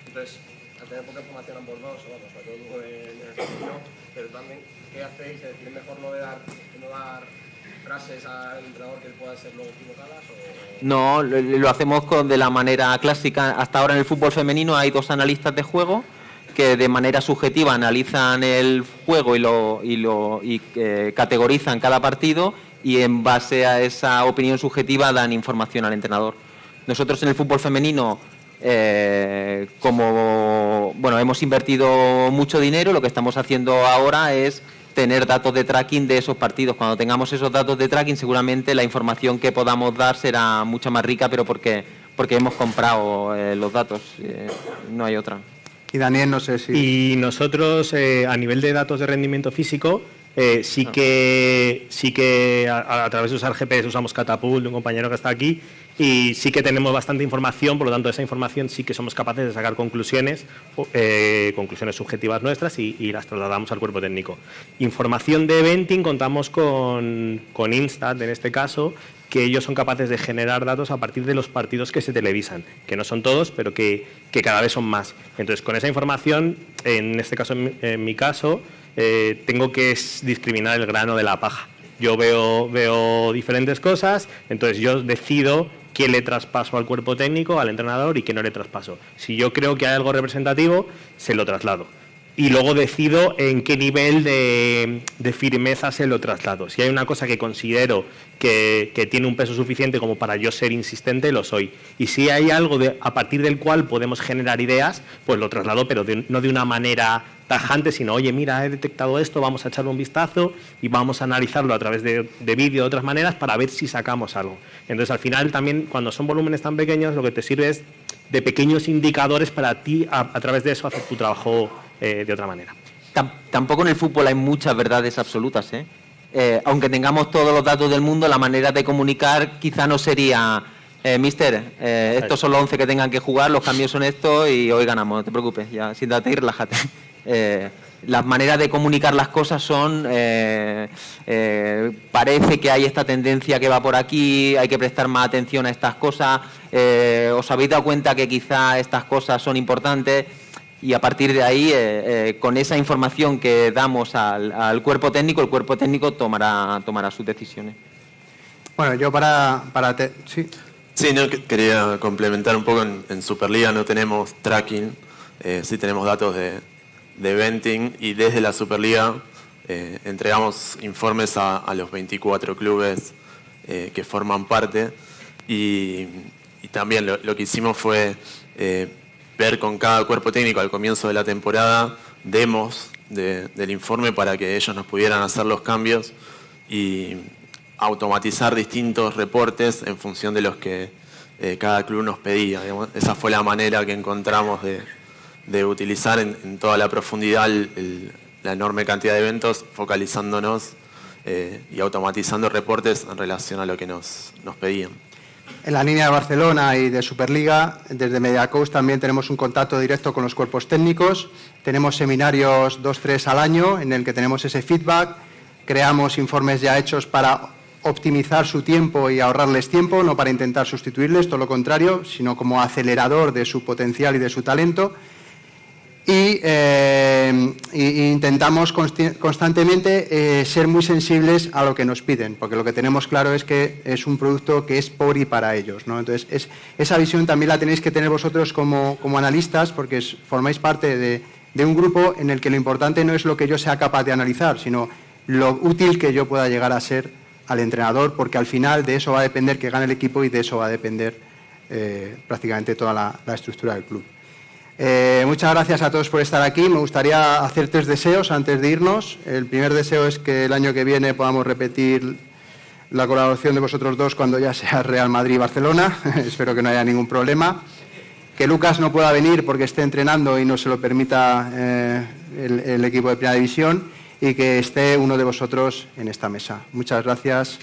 Entonces, al tener poca información ambos dos, bueno, sobre todo en el sentido, pero también, ¿qué hacéis? Es decir, ¿es mejor no dar frases al entrenador que puedan ser luego equivocadas? No, lo hacemos de la manera clásica. Hasta ahora en el fútbol femenino hay 2 analistas de juego que de manera subjetiva analizan el juego y categorizan cada partido y en base a esa opinión subjetiva dan información al entrenador. Nosotros en el fútbol femenino, hemos invertido mucho dinero, lo que estamos haciendo ahora es tener datos de tracking de esos partidos. Cuando tengamos esos datos de tracking, seguramente la información que podamos dar será mucho más rica, pero porque hemos comprado los datos, no hay otra. Y Daniel, no sé si... Y nosotros, a nivel de datos de rendimiento físico, sí que a través de usar GPS usamos Catapult, de un compañero que está aquí, y sí que tenemos bastante información, por lo tanto, de esa información sí que somos capaces de sacar conclusiones subjetivas nuestras y las trasladamos al cuerpo técnico. Información de eventing, contamos con Instat, en este caso, que ellos son capaces de generar datos a partir de los partidos que se televisan, que no son todos, pero que cada vez son más. Entonces, con esa información, en este caso, en mi caso, tengo que discriminar el grano de la paja. Yo veo diferentes cosas, entonces yo decido qué le traspaso al cuerpo técnico, al entrenador, y qué no le traspaso. Si yo creo que hay algo representativo, se lo traslado. Y luego decido en qué nivel de firmeza se lo traslado. Si hay una cosa que considero que tiene un peso suficiente como para yo ser insistente, lo soy. Y si hay algo a partir del cual podemos generar ideas, pues lo traslado, pero no de una manera tajante, sino, oye, mira, he detectado esto, vamos a echarle un vistazo y vamos a analizarlo a través de vídeo de otras maneras para ver si sacamos algo. Entonces, al final, también, cuando son volúmenes tan pequeños, lo que te sirve es de pequeños indicadores para ti, a través de eso, hacer tu trabajo de otra manera. Tampoco en el fútbol hay muchas verdades absolutas, ¿eh? Aunque tengamos todos los datos del mundo, la manera de comunicar quizá no sería... estos son los 11 que tengan que jugar, los cambios son estos y hoy ganamos, no te preocupes, ya siéntate y relájate. Las maneras de comunicar las cosas son, parece que hay esta tendencia que va por aquí, hay que prestar más atención a estas cosas, os habéis dado cuenta que quizá estas cosas son importantes y a partir de ahí, con esa información que damos al cuerpo técnico, el cuerpo técnico tomará sus decisiones. Bueno, yo sí. Sí, no, quería complementar un poco. En Superliga no tenemos tracking, sí tenemos datos de eventing y desde la Superliga entregamos informes a los 24 clubes que forman parte. Y también lo que hicimos fue ver con cada cuerpo técnico al comienzo de la temporada demos del informe para que ellos nos pudieran hacer los cambios y automatizar distintos reportes en función de los que cada club nos pedía. Digamos. Esa fue la manera que encontramos de utilizar en toda la profundidad la enorme cantidad de eventos, focalizándonos y automatizando reportes en relación a lo que nos pedían. En la línea de Barcelona y de Superliga, desde Mediacoast también tenemos un contacto directo con los cuerpos técnicos. Tenemos seminarios 2-3 al año en el que tenemos ese feedback. Creamos informes ya hechos para optimizar su tiempo y ahorrarles tiempo, no para intentar sustituirles, todo lo contrario, sino como acelerador de su potencial y de su talento. Y intentamos constantemente ser muy sensibles a lo que nos piden, porque lo que tenemos claro es que es un producto que es por y para ellos, ¿no? Entonces, esa visión también la tenéis que tener vosotros como analistas, porque formáis parte de un grupo en el que lo importante no es lo que yo sea capaz de analizar, sino lo útil que yo pueda llegar a ser al entrenador, porque al final de eso va a depender que gane el equipo y de eso va a depender prácticamente toda la estructura del club. Muchas gracias a todos por estar aquí. Me gustaría hacer 3 deseos antes de irnos. El primer deseo es que el año que viene podamos repetir la colaboración de vosotros dos cuando ya sea Real Madrid y Barcelona. Espero que no haya ningún problema. Que Lucas no pueda venir porque esté entrenando y no se lo permita el equipo de Primera División, y que esté uno de vosotros en esta mesa. Muchas gracias.